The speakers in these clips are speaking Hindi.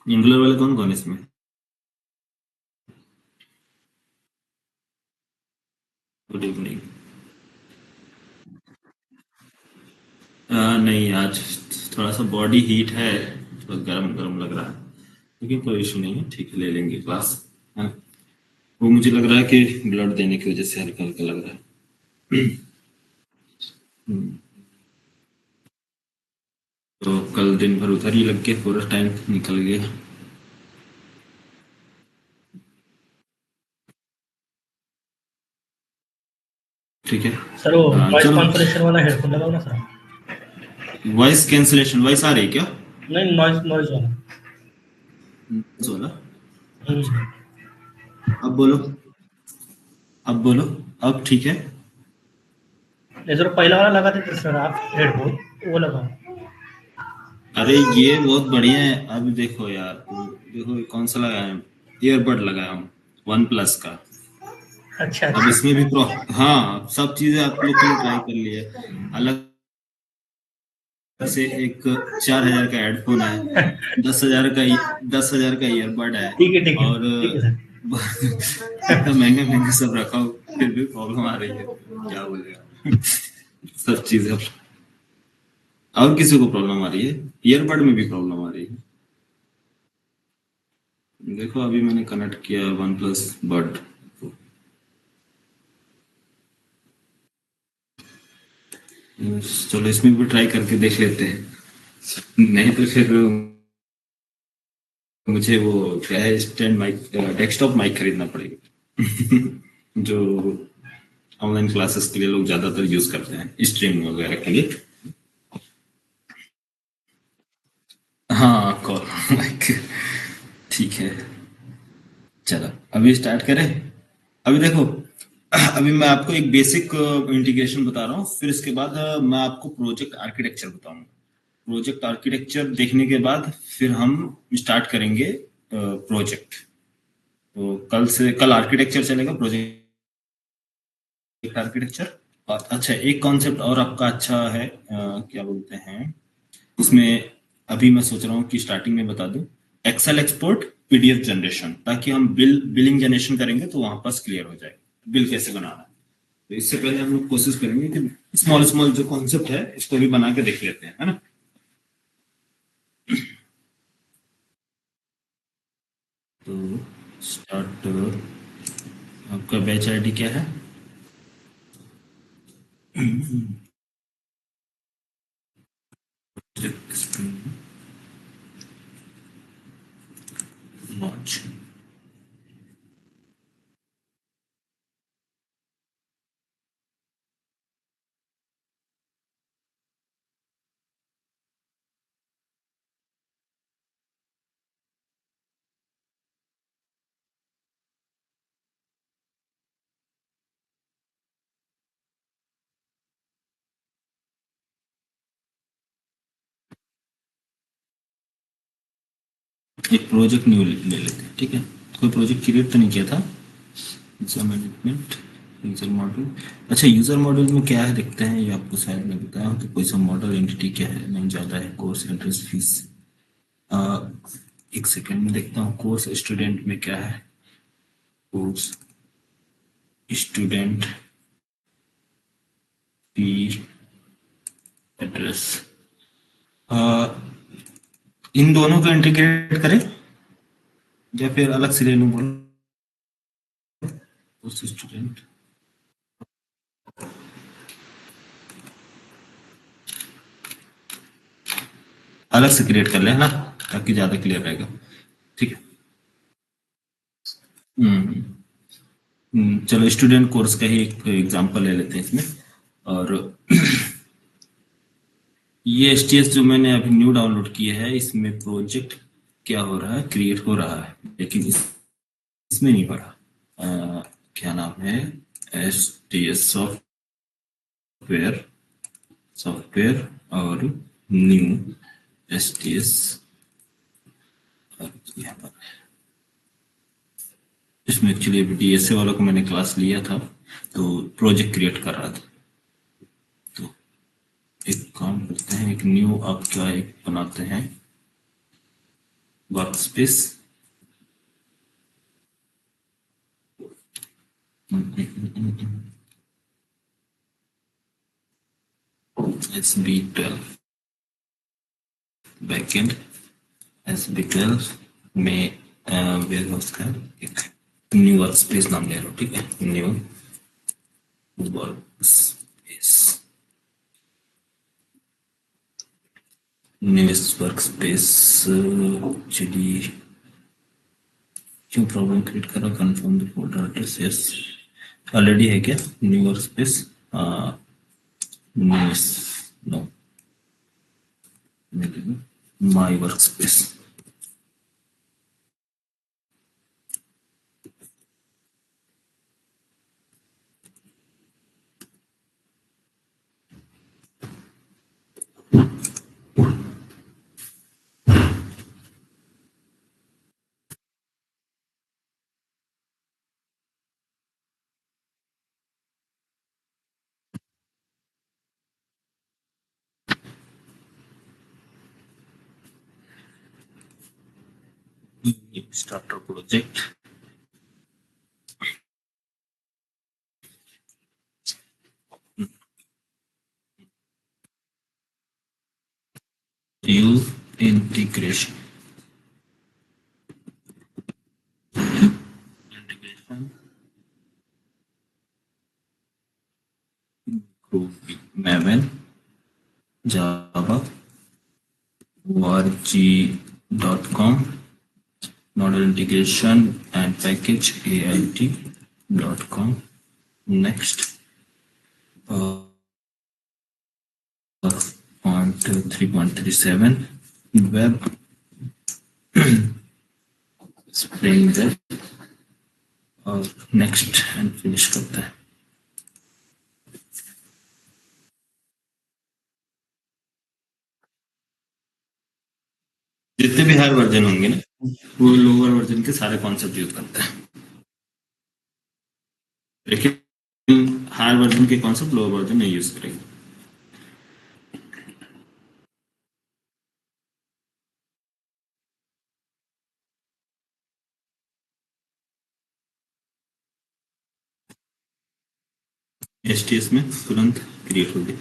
एंगुलर वाले कौन कौन है इसमें? Good evening. नहीं, आज थोड़ा सा बॉडी हीट है, थोड़ा गर्म गर्म लग रहा है, लेकिन कोई इशू नहीं है, ठीक है, ले लेंगे क्लास, है ना। वो मुझे लग रहा है कि ब्लड देने की वजह से हल्का हल्का लग रहा है। हम्म, तो कल दिन भर उधर ही लग के पूरा टाइम निकल गया। ठीक है। सर वो वॉइस चलो। कॉन्फ़िगरेशन वाला हेडफोन लगाओ ना सर। वॉइस कैंसलेशन, वॉइस आ रही है क्या? नहीं, नॉइज़ नॉइज़ वाला। बोला। अच्छा। हुँ। अब बोलो। अब बोलो। अब ठीक है। नहीं सर, पहला वाला लगाते थे सर आप हेडफोन, वो लगाओ। अरे ये बहुत बढ़िया है। अब देखो यार, तुम देखो ये कौन सा लगाया है। ईयरबड लगाया हूँ, वन प्लस का। अच्छा, अब अच्छा। इसमें भी प्रो, हाँ, सब चीजें आप लोग के लिए ट्राई कर लिए। अलग से एक 4,000 का हेडफोन है, 10,000 का, 10,000 का ईयरबड है, ठीक है, ठीक है। और ठीक है सर। इतना महंगा महंगा सब रखा हो, फिर भी प्रॉब्लम आ रही है, क्या बोलेगा। सब चीजें। और किसी को प्रॉब्लम आ रही है, ईयरबड में भी प्रॉब्लम आ रही है। देखो अभी मैंने कनेक्ट किया वन प्लस बड। चलो इसमें भी ट्राई करके देख लेते हैं, नहीं तो फिर मुझे वो क्या है, स्टैंड माइक, डेस्कटॉप माइक खरीदना पड़ेगा। जो ऑनलाइन क्लासेस के लिए लोग ज्यादातर यूज करते हैं, स्ट्रीमिंग वगैरह के लिए। हाँ, कॉल माइक। ठीक है। चलो अभी स्टार्ट करें। अभी देखो, अभी मैं आपको एक बेसिक इंटीग्रेशन बता रहा हूँ, फिर इसके बाद मैं आपको प्रोजेक्ट आर्किटेक्चर बताऊंगा। प्रोजेक्ट आर्किटेक्चर देखने के बाद फिर हम स्टार्ट करेंगे प्रोजेक्ट। तो कल आर्किटेक्चर चलेगा, प्रोजेक्ट आर्किटेक्चर। और अच्छा, एक कॉन्सेप्ट और आपका अच्छा है, क्या बोलते हैं उसमें, अभी मैं सोच रहा हूँ कि स्टार्टिंग में बता दूं, एक्सेल एक्सपोर्ट, पीडीएफ जनरेशन, ताकि हम बिलिंग जनरेशन करेंगे तो वहां पास क्लियर हो जाए बिल कैसे बनाना है। तो इससे पहले हम लोग कोशिश करेंगे कि स्मॉल स्मॉल जो कॉन्सेप्ट है इसको भी बना के देख लेते हैं, है ना। तो स्टार्ट। आपका बैच आईडी क्या है? लॉन्च। एक प्रोजेक्ट न्यू ले लेते हैं, ठीक है। कोई प्रोजेक्ट क्रिएट तो नहीं किया था। User management, user model. अच्छा, यूजर मॉडल में क्या है देखते हैं, ये आपको शायद मैं बताया हूँ कि कोई सा मॉडल एंटिटी क्या है, नहीं ज़्यादा है, कोर्स इंटरेस्ट फीस। एक सेकंड में देखता हूँ कोर्स स्टूडेंट में क्या है। कोर्स स्टूडेंट फी एड्रेस, इन दोनों को इंटीग्रेट करें या फिर अलग से ले लूँ, बोलो। कोर्स स्टूडेंट अलग से क्रिएट कर ले, है ना, ताकि ज़्यादा क्लियर रहेगा। ठीक है। हम्म। चलो स्टूडेंट कोर्स का ही एक एग्जांपल ले लेते हैं इसमें। और ये एचटीएस जो मैंने अभी न्यू डाउनलोड किया है, इसमें प्रोजेक्ट क्या हो रहा है, क्रिएट हो रहा है, लेकिन इसमें नहीं पड़ा। क्या नाम है, H T S software, software और न्यू एच टी एस। यहाँ पर इसमें एक्चुअली अभी डीएसए वालों को मैंने क्लास लिया था, तो प्रोजेक्ट क्रिएट कर रहा था। तो एक काम करते हैं, एक न्यू आपका एक बनाते हैं। workspace. SB12 backend SB12 में वेयर हाउस का एक न्यू वर्कस्पेस नाम ले रहा हूँ, ठीक है, न्यू वर्कस्पेस, न्यू वर्कस्पेस। चलिए, क्यों प्रॉब्लम क्रिएट कर रहा, confirm the folder address, yes already है क्या new workspace? No, my workspace. Starter project, view integration, Groovy, Maven, Java, org.com, model integration and package AIT.com. Next, font 3.37, web, Spring Web, और नेक्स्ट एंड फिनिश करता है। जितने भी हायर वर्जन होंगे ना, वो लोअर वर्जन के सारे कॉन्सेप्ट यूज करते हैं, लेकिन हायर वर्जन के कॉन्सेप्ट लोअर वर्जन नहीं यूज करेंगे। एचटीएस में तुरंत क्रिएट होगी।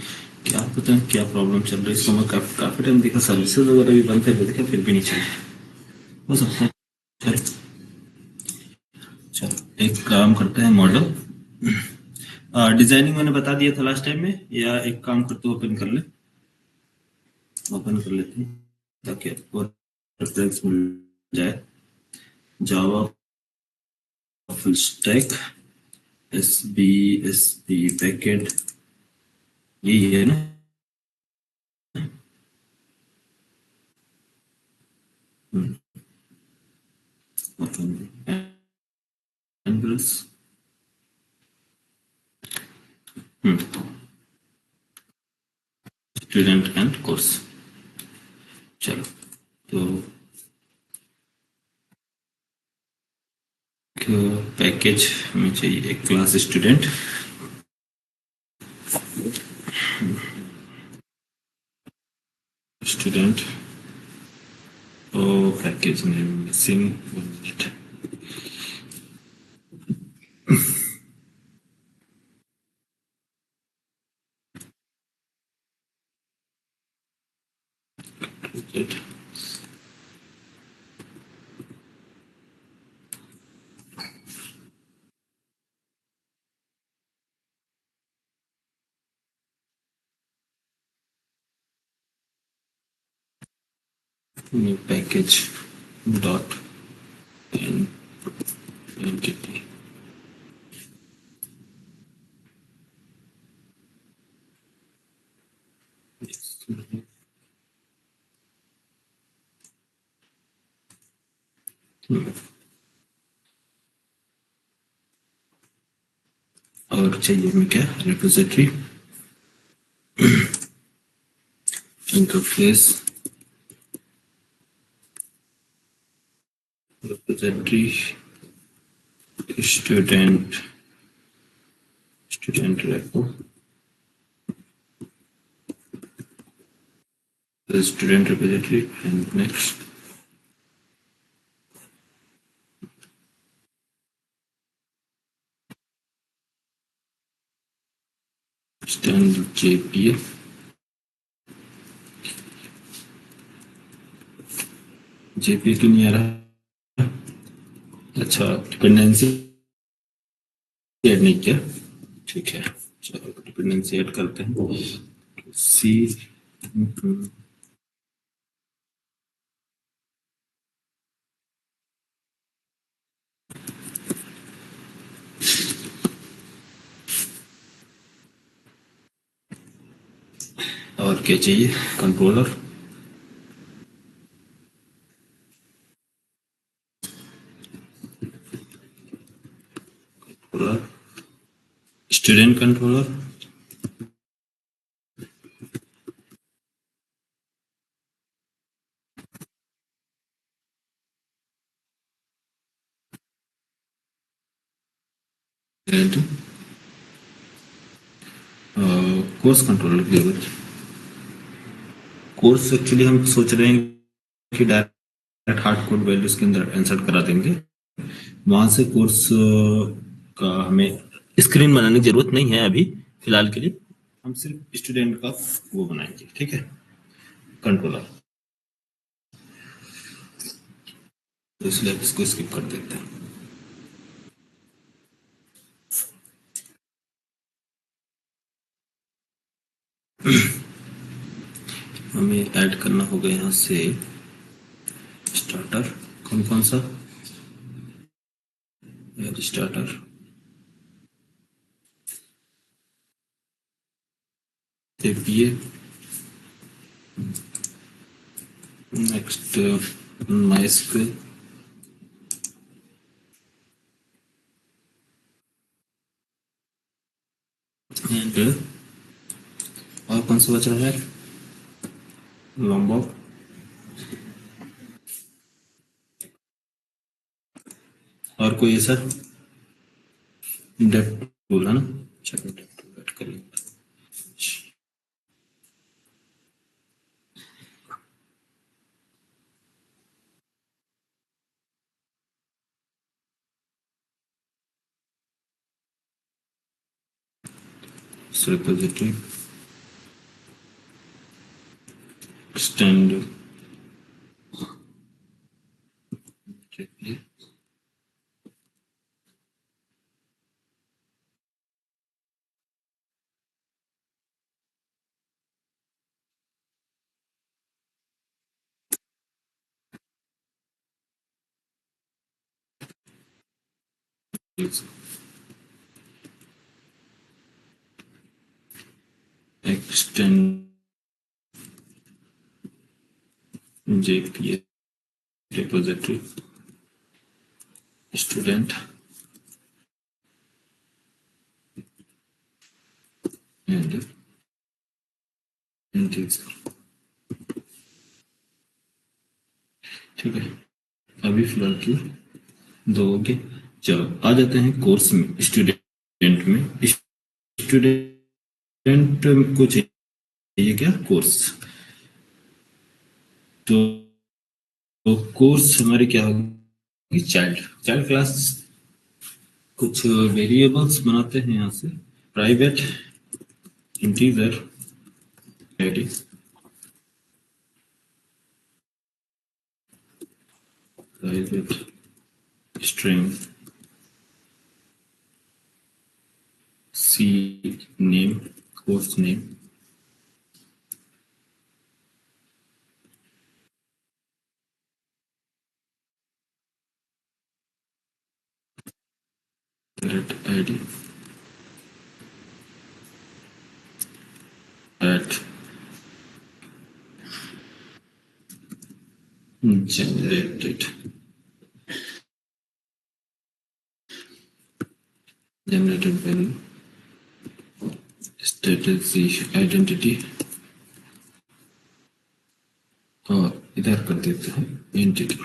क्या पता क्या प्रॉब्लम चल रही है इसको, मैं काफी टाइम देखा, सर्विसेज वगैरह भी बंद कर देखा, फिर भी नहीं चल रहा, हो सकता है। चलो एक काम करते हैं, मॉडल डिजाइनिंग मैंने बता दिया था लास्ट टाइम में, या एक काम करते ओपन कर ले, ओपन कर लेते हैं ताकि आपको रेफरेंस मिल जाए। Java full stack SB backend, यही है ना? Angles student and course. चलो तो पैकेज हमें चाहिए एक क्लास स्टूडेंट, स्टूडेंट तो package name missing, new package dot entity, और चाहिए हमें क्या, repository interface, repository student repo, student repository, and next stand JPA क्यों नहीं आ रहा? अच्छा, डिपेंडेंसी ऐड नहीं किया, ठीक है। चलो डिपेंडेंसी ऐड करते हैं। सी और क्या चाहिए? Controller, student controller, course controller की जरूरत। कोर्स एक्चुअली हम सोच रहे हैं कि डायरेक्ट हार्ड कोड वैल्यूज के अंदर इंसर्ट करा देंगे, वहां से कोर्स का हमें स्क्रीन बनाने की जरूरत नहीं है अभी फिलहाल के लिए। हम सिर्फ स्टूडेंट का वो बनाएंगे, ठीक है, कंट्रोलर। तो इसलिए इसको स्किप कर देते हैं। हमें ऐड करना होगा यहाँ से स्टार्टर, कौन कौन सा? Starter, APA, next MySQL and और कौन सा बच रहा है? लॉम्बॉक, और कोई ऐसा डेप्थ टूल है ना? चलो डेप्थ टूल ऐड कर लेंगे। repository extend extend JPA repository student and integer, ठीक है। अभी फिलहाल की दो हो गए। चलो आ जाते हैं कोर्स में, स्टूडेंट में। स्टूडेंट को चाहिए क्या? कोर्स। तो, कोर्स हमारी क्या होगी? Child child class. कुछ वेरिएबल्स बनाते हैं यहाँ से, private integer ID, private string C name, course name, ID at generated value, status identity, और इधर कर देते हैं entity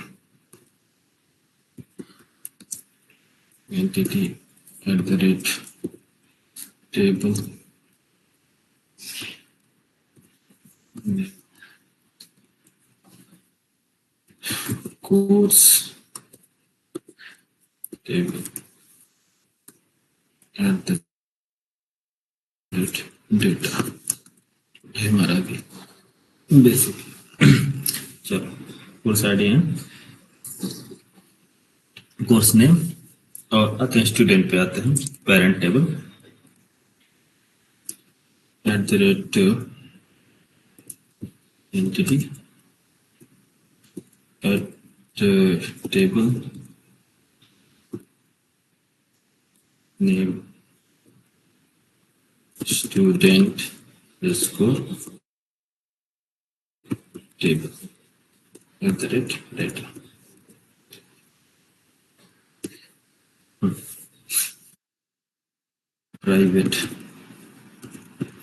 @table course table @, data है हमारा भी बेसिक। चलो कोर्स आईडी है, कोर्स नेम, और आते हैं स्टूडेंट पे आते हैं, parent table @ entity at table name student underscore table @ data। private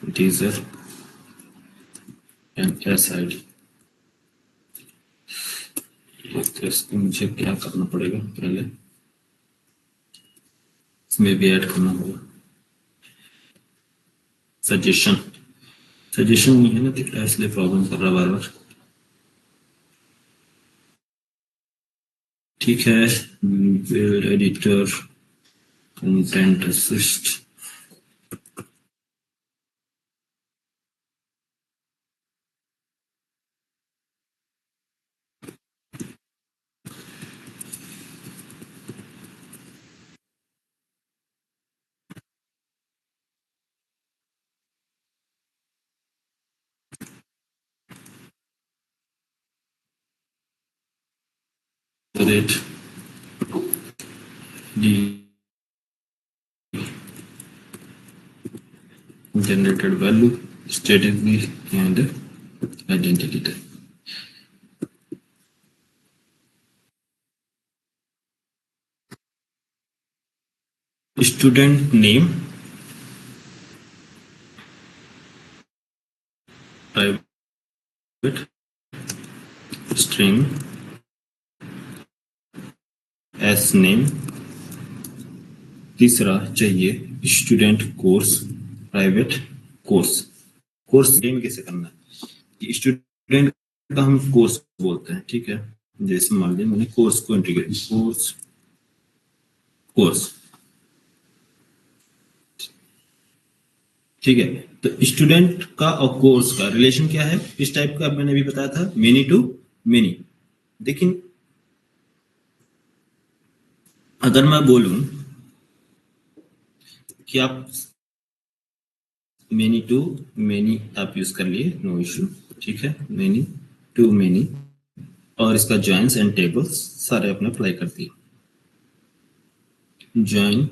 integer and sid। तो इसको मुझे क्या करना पड़ेगा, पहले इसमें भी ऐड करना होगा सजेशन। सजेशन नहीं है ना दिख रहा है, इसलिए प्रॉब्लम कर रहा बार बार। ठीक है, build editor, content assist, rate D generated value statically and identity type। student name private string s name। तीसरा चाहिए student course private course. Course name कैसे करना है, स्टूडेंट का हम कोर्स बोलते हैं, ठीक है। जैसे मान लीजिए मैंने कोर्स को इंटीग्रेट, कोर्स कोर्स, ठीक है। तो स्टूडेंट का और कोर्स का रिलेशन क्या है, इस टाइप का मैंने अभी बताया था, मेनी टू मेनी। लेकिन अगर मैं बोलूं कि आप मेनी टू मेनी आप यूज कर लिए, नो इशू, ठीक है। मेनी टू मेनी, और इसका जॉइंस एंड टेबल्स सारे अपने अप्लाई कर दिए। जॉइन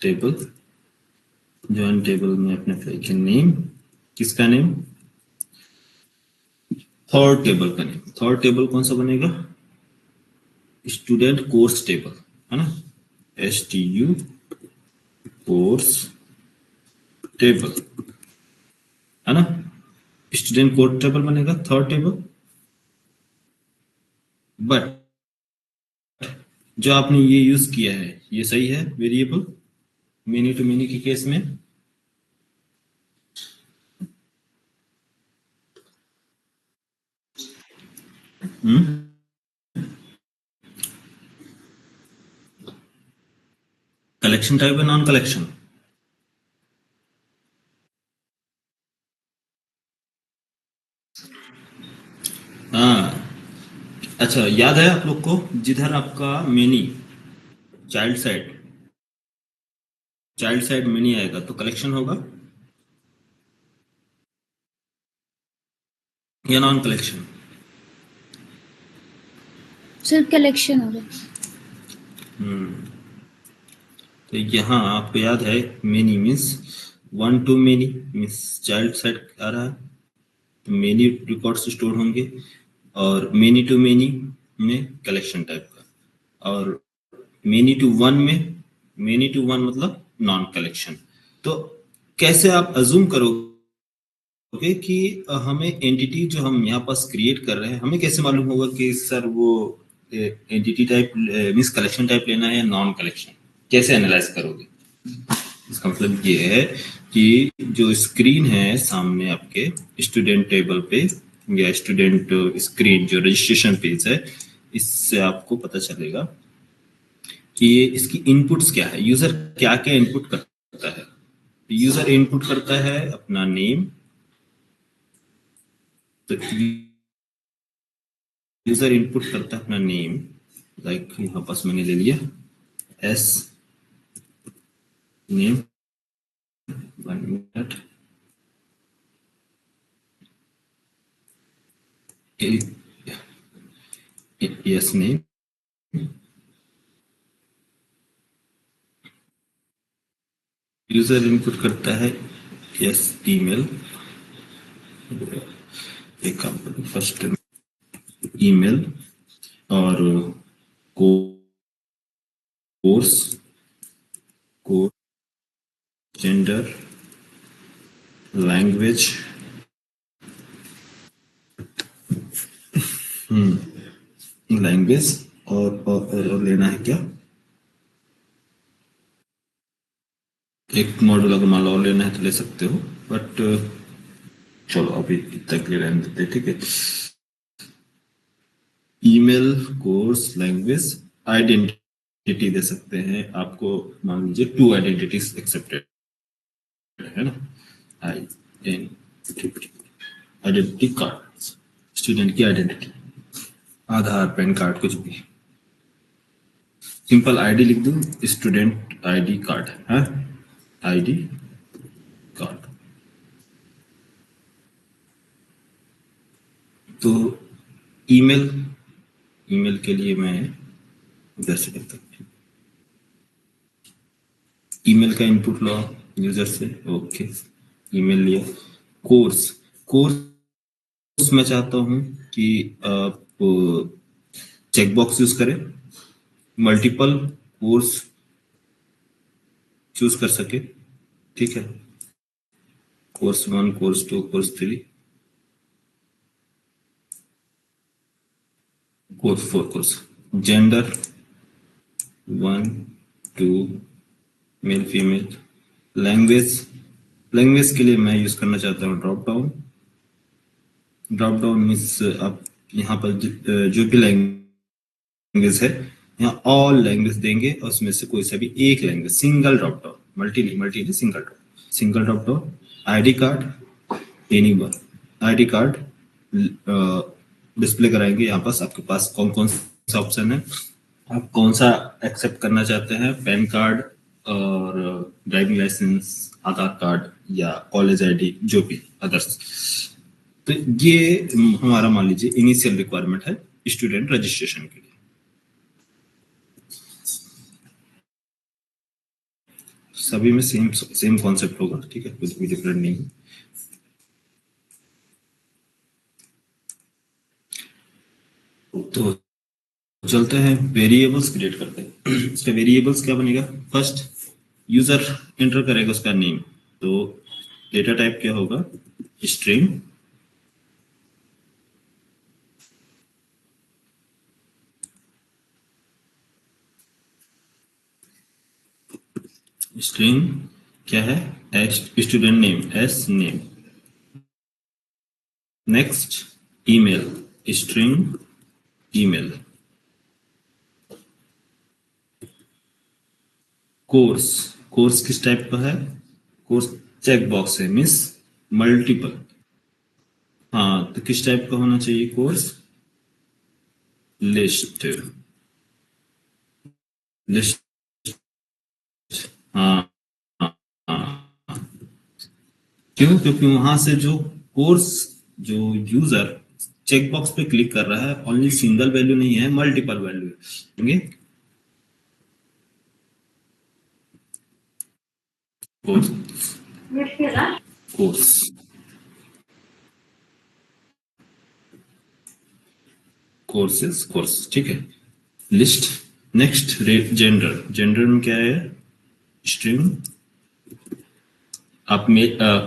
टेबल, जॉइन टेबल में अपने अप्लाई किया नेम, किसका नेम, थर्ड टेबल का नेम। थर्ड टेबल कौन सा बनेगा, स्टूडेंट कोर्स टेबल, है ना, STU कोर्स टेबल, है ना। स्टूडेंट कोर्स टेबल बनेगा थर्ड टेबल। बट जो आपने ये यूज किया है ये सही है वेरिएबल मेनी टू मेनी के केस में। कलेक्शन टाइप है नॉन कलेक्शन, हाँ। अच्छा याद है आप लोग को, जिधर आपका मेनी चाइल्ड साइड मेनी आएगा तो कलेक्शन होगा या नॉन कलेक्शन, सिर्फ कलेक्शन होगा। तो यहाँ आपको याद है many means 1 to many means child side आ रहा है, तो मेनी रिकॉर्ड्स स्टोर होंगे, और मेनी टू मेनी में कलेक्शन टाइप का, और मेनी टू वन में, मेनी टू वन मतलब नॉन कलेक्शन। तो कैसे आप अज्यूम करोगे कि हमें एंटिटी जो हम यहाँ पास क्रिएट कर रहे हैं, हमें कैसे मालूम होगा कि सर वो entity type means collection type लेना है या नॉन कलेक्शन, कैसे एनालाइज करोगे। इसका मतलब ये है कि जो स्क्रीन है सामने आपके स्टूडेंट टेबल पे या स्टूडेंट स्क्रीन जो रजिस्ट्रेशन पेज है, इससे आपको पता चलेगा कि ये इसकी इनपुट्स क्या है, यूजर क्या क्या इनपुट करता है। यूजर इनपुट करता है अपना नेम, तो यूजर इनपुट करता है अपना नेम, लाइक यहाँ पास मैंने ले लिया S name, 1 minute, yes name, user input करता है यस ईमेल, एक काम करो फर्स्ट ईमेल, और कोर्स, जेंडर, लैंग्वेज, लैंग्वेज, और लेना है क्या, एक मॉड्यूल अगर मान लो और लेना है तो ले सकते हो, बट चलो अभी इतना क्लियर रहने देते हैं, ठीक है। ईमेल, कोर्स, लैंग्वेज, आइडेंटिटी दे सकते हैं आपको, मान लीजिए 2 आइडेंटिटीज एक्सेप्टेड है ना, आइडेंटिटी कार्ड, स्टूडेंट की आइडेंटिटी, आधार, पैन कार्ड, कुछ भी, सिंपल आईडी लिख दूं, स्टूडेंट आईडी कार्ड है, आईडी कार्ड। तो ईमेल, ईमेल के लिए मैं इधर से करता हूँ, ईमेल का इनपुट लो यूजर से, ओके ईमेल लिया। कोर्स, कोर्स मैं चाहता हूं कि आप चेकबॉक्स यूज करें, मल्टीपल कोर्स चूज कर सके, ठीक है, course 1, course 2, course 3, course 4, course, gender 1, 2, male female, language, language के लिए मैं यूज करना चाहता हूँ drop down, drop down means आप यहाँ पर जो भी लैंग्वेज है यहाँ ऑल लैंग्वेज देंगे और उसमें से कोई सा भी एक language, single drop down, multi नहीं single drop down. ID card anyone, ID card display कराएंगे, यहाँ पास आपके पास कौन कौन सा ऑप्शन है, आप कौन सा एक्सेप्ट करना चाहते हैं, पैन कार्ड और ड्राइविंग लाइसेंस, आधार कार्ड या कॉलेज आईडी, जो भी अदर्स। तो ये हमारा मान लीजिए इनिशियल रिक्वायरमेंट है स्टूडेंट रजिस्ट्रेशन के लिए। सभी में सेम कॉन्सेप्ट होगा, ठीक है, कुछ भी डिफरेंट नहीं है। तो चलते हैं वेरिएबल्स क्रिएट करते हैं। इसका वेरिएबल्स क्या बनेगा, फर्स्ट यूजर एंटर करेगा उसका नेम, तो डेटा टाइप क्या होगा, स्ट्रिंग, स्ट्रिंग क्या है, student name, S name, next email, string email, course, course किस टाइप का है, कोर्स चेक बॉक्स है, मीन्स मल्टीपल, हाँ तो किस टाइप का होना चाहिए कोर्स, लिस्ट, लिस्ट, हाँ हाँ, क्यों, क्योंकि वहां से जो कोर्स, जो यूजर चेकबॉक्स पे क्लिक कर रहा है, ओनली सिंगल वैल्यू नहीं है, मल्टीपल वैल्यू है, कोर्स, कोर्स, कोर्सेस, कोर्स, ठीक है, लिस्ट, नेक्स्ट जेंडर, जेंडर में क्या है, स्ट्रिंग, आप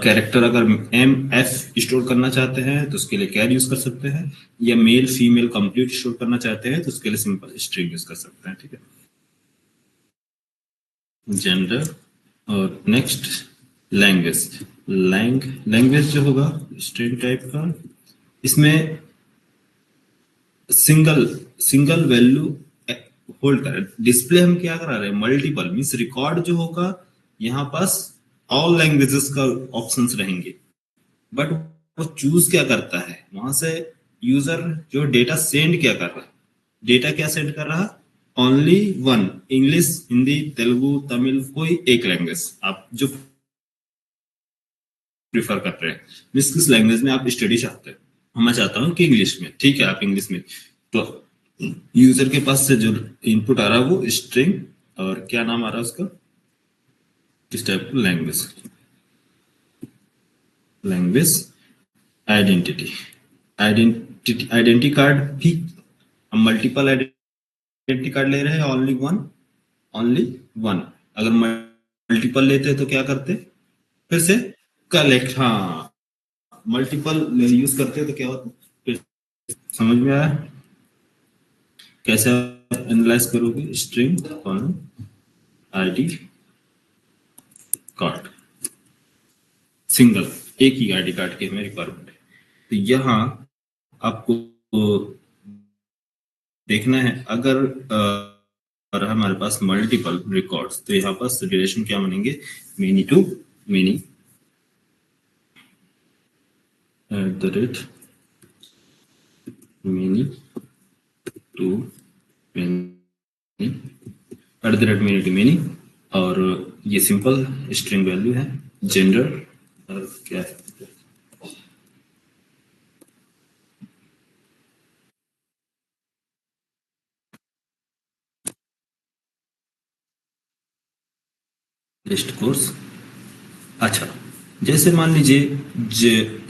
कैरेक्टर अगर एम एफ स्टोर करना चाहते हैं तो उसके लिए कैर यूज कर सकते हैं, या मेल फीमेल कंप्लीट स्टोर करना चाहते हैं तो उसके लिए सिंपल स्ट्रिंग यूज कर सकते हैं, ठीक है, जेंडर, और नेक्स्ट लैंग्वेज, लैंग्वेज जो होगा स्ट्रिंग टाइप का, इसमें सिंगल वैल्यू होल्ड कर, डिस्प्ले हम क्या करा रहे हैं, मल्टीपल, मीन्स रिकॉर्ड जो होगा यहाँ पास ऑल लैंग्वेजेस का ऑप्शंस रहेंगे, बट वो चूज क्या करता है वहां से, यूजर जो डेटा सेंड क्या कर रहा है, डेटा क्या सेंड कर रहा, only one, English, Hindi, Telugu, Tamil, कोई एक लैंग्वेज आप जो प्रिफर कर रहे हैं, जिस किस लैंग्वेज में आप स्टडी चाहते हैं। मैं चाहता हूँ कि इंग्लिश में, ठीक है आप इंग्लिश में, तो यूजर के पास से जो इनपुट आ रहा है वो स्ट्रिंग, और क्या नाम आ रहा है उसका, किस टाइप का, language, language identity, identity card भी। हम मल्टीपल आइडेंटिटी कार्ड ले रहे हैं, ओनली वन, ओनली वन। अगर मल्टीपल लेते हैं तो क्या करते, फिर से कलेक्ट, हाँ मल्टीपल यूज करते हैं तो क्या होता, फिर समझ में आया कैसे एनालाइज करोगे, स्ट्रिंग आईडी कार्ड, सिंगल एक ही आईडी कार्ड की हमें रिक्वायरमेंट है। तो यहाँ आपको देखना है, अगर हमारे पास मल्टीपल रिकॉर्ड्स, तो यहाँ पास रिलेशन क्या बनेंगे, many to many at the rate many to many at the rate many to many, और ये सिंपल स्ट्रिंग वैल्यू है, जेंडर और क्या है, लिस्ट कोर्स। अच्छा, जैसे मान लीजिए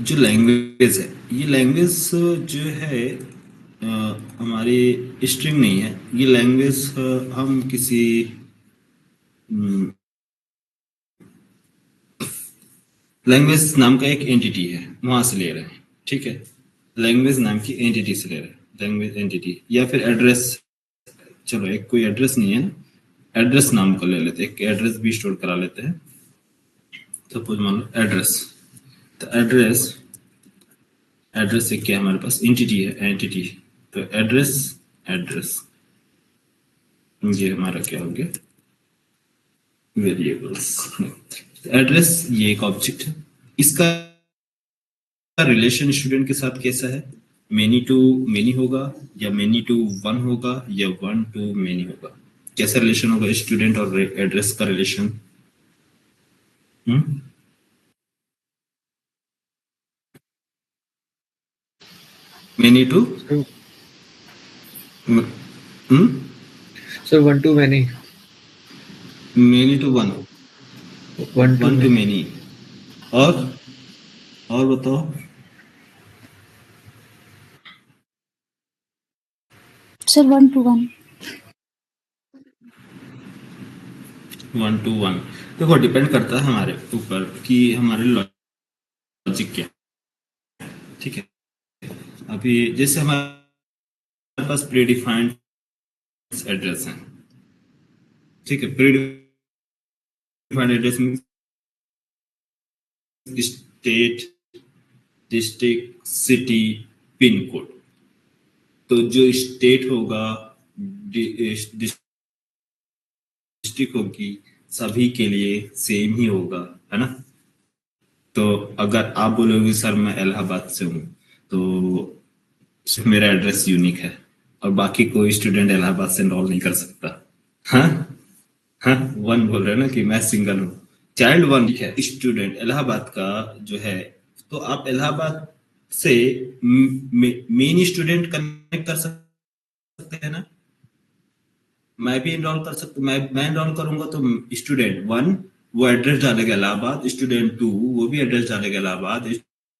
जो लैंग्वेज है, ये लैंग्वेज जो है हमारी स्ट्रिंग नहीं है, ये लैंग्वेज हम किसी लैंग्वेज नाम का एक एंटिटी है वहां से ले रहे हैं, ठीक है, लैंग्वेज नाम की एंटिटी से ले रहे हैं, लैंग्वेज एंटिटी, या फिर एड्रेस, चलो एक कोई एड्रेस नहीं है ना, एड्रेस नाम को ले लेते हैं, एक एड्रेस भी स्टोर करा लेते हैं, सपोज मान लो एड्रेस, तो एड्रेस, एड्रेस एक क्या हमारे पास एंटिटी है, एंटिटी, तो एड्रेस, एड्रेस ये हमारा क्या हो गया, वेरिएबल्स, एड्रेस ये एक ऑब्जेक्ट है, इसका रिलेशन स्टूडेंट के साथ कैसा है, मेनी टू मेनी होगा, या मेनी टू वन होगा, या वन टू मेनी होगा, कैसा रिलेशन होगा स्टूडेंट और एड्रेस का relation, many to sir one to many, many to one, one to many, और बताओ, सर 1 to 1। 1 to 1 देखो डिपेंड करता है हमारे ऊपर कि हमारे लॉजिक क्या, ठीक है। अभी जैसे हमारे पास प्रीडिफाइंड एड्रेस है, ठीक है, predefined address means state, district, city, pin code, तो जो स्टेट होगा, डिस्ट्रिक्ट होगी, सभी के लिए सेम ही होगा, है ना। तो अगर आप बोलोगे सर मैं इलाहाबाद से हूँ, तो सिर्फ मेरा एड्रेस यूनिक है और बाकी कोई स्टूडेंट इलाहाबाद से एनरोल नहीं कर सकता, हाँ हाँ, वन बोल रहे हैं ना कि मैं सिंगल हूँ, चाइल्ड वन है, स्टूडेंट इलाहाबाद का जो है, तो आप इलाहाबाद से मेन स्टूडेंट कनेक्ट कर सकते हैं ना, मैं भी एनरोल कर सकता, मैं एनरोल करूंगा तो स्टूडेंट वन वो एड्रेस डालेगा इलाहाबाद, स्टूडेंट टू वो भी एड्रेस डालेगा इलाहाबाद,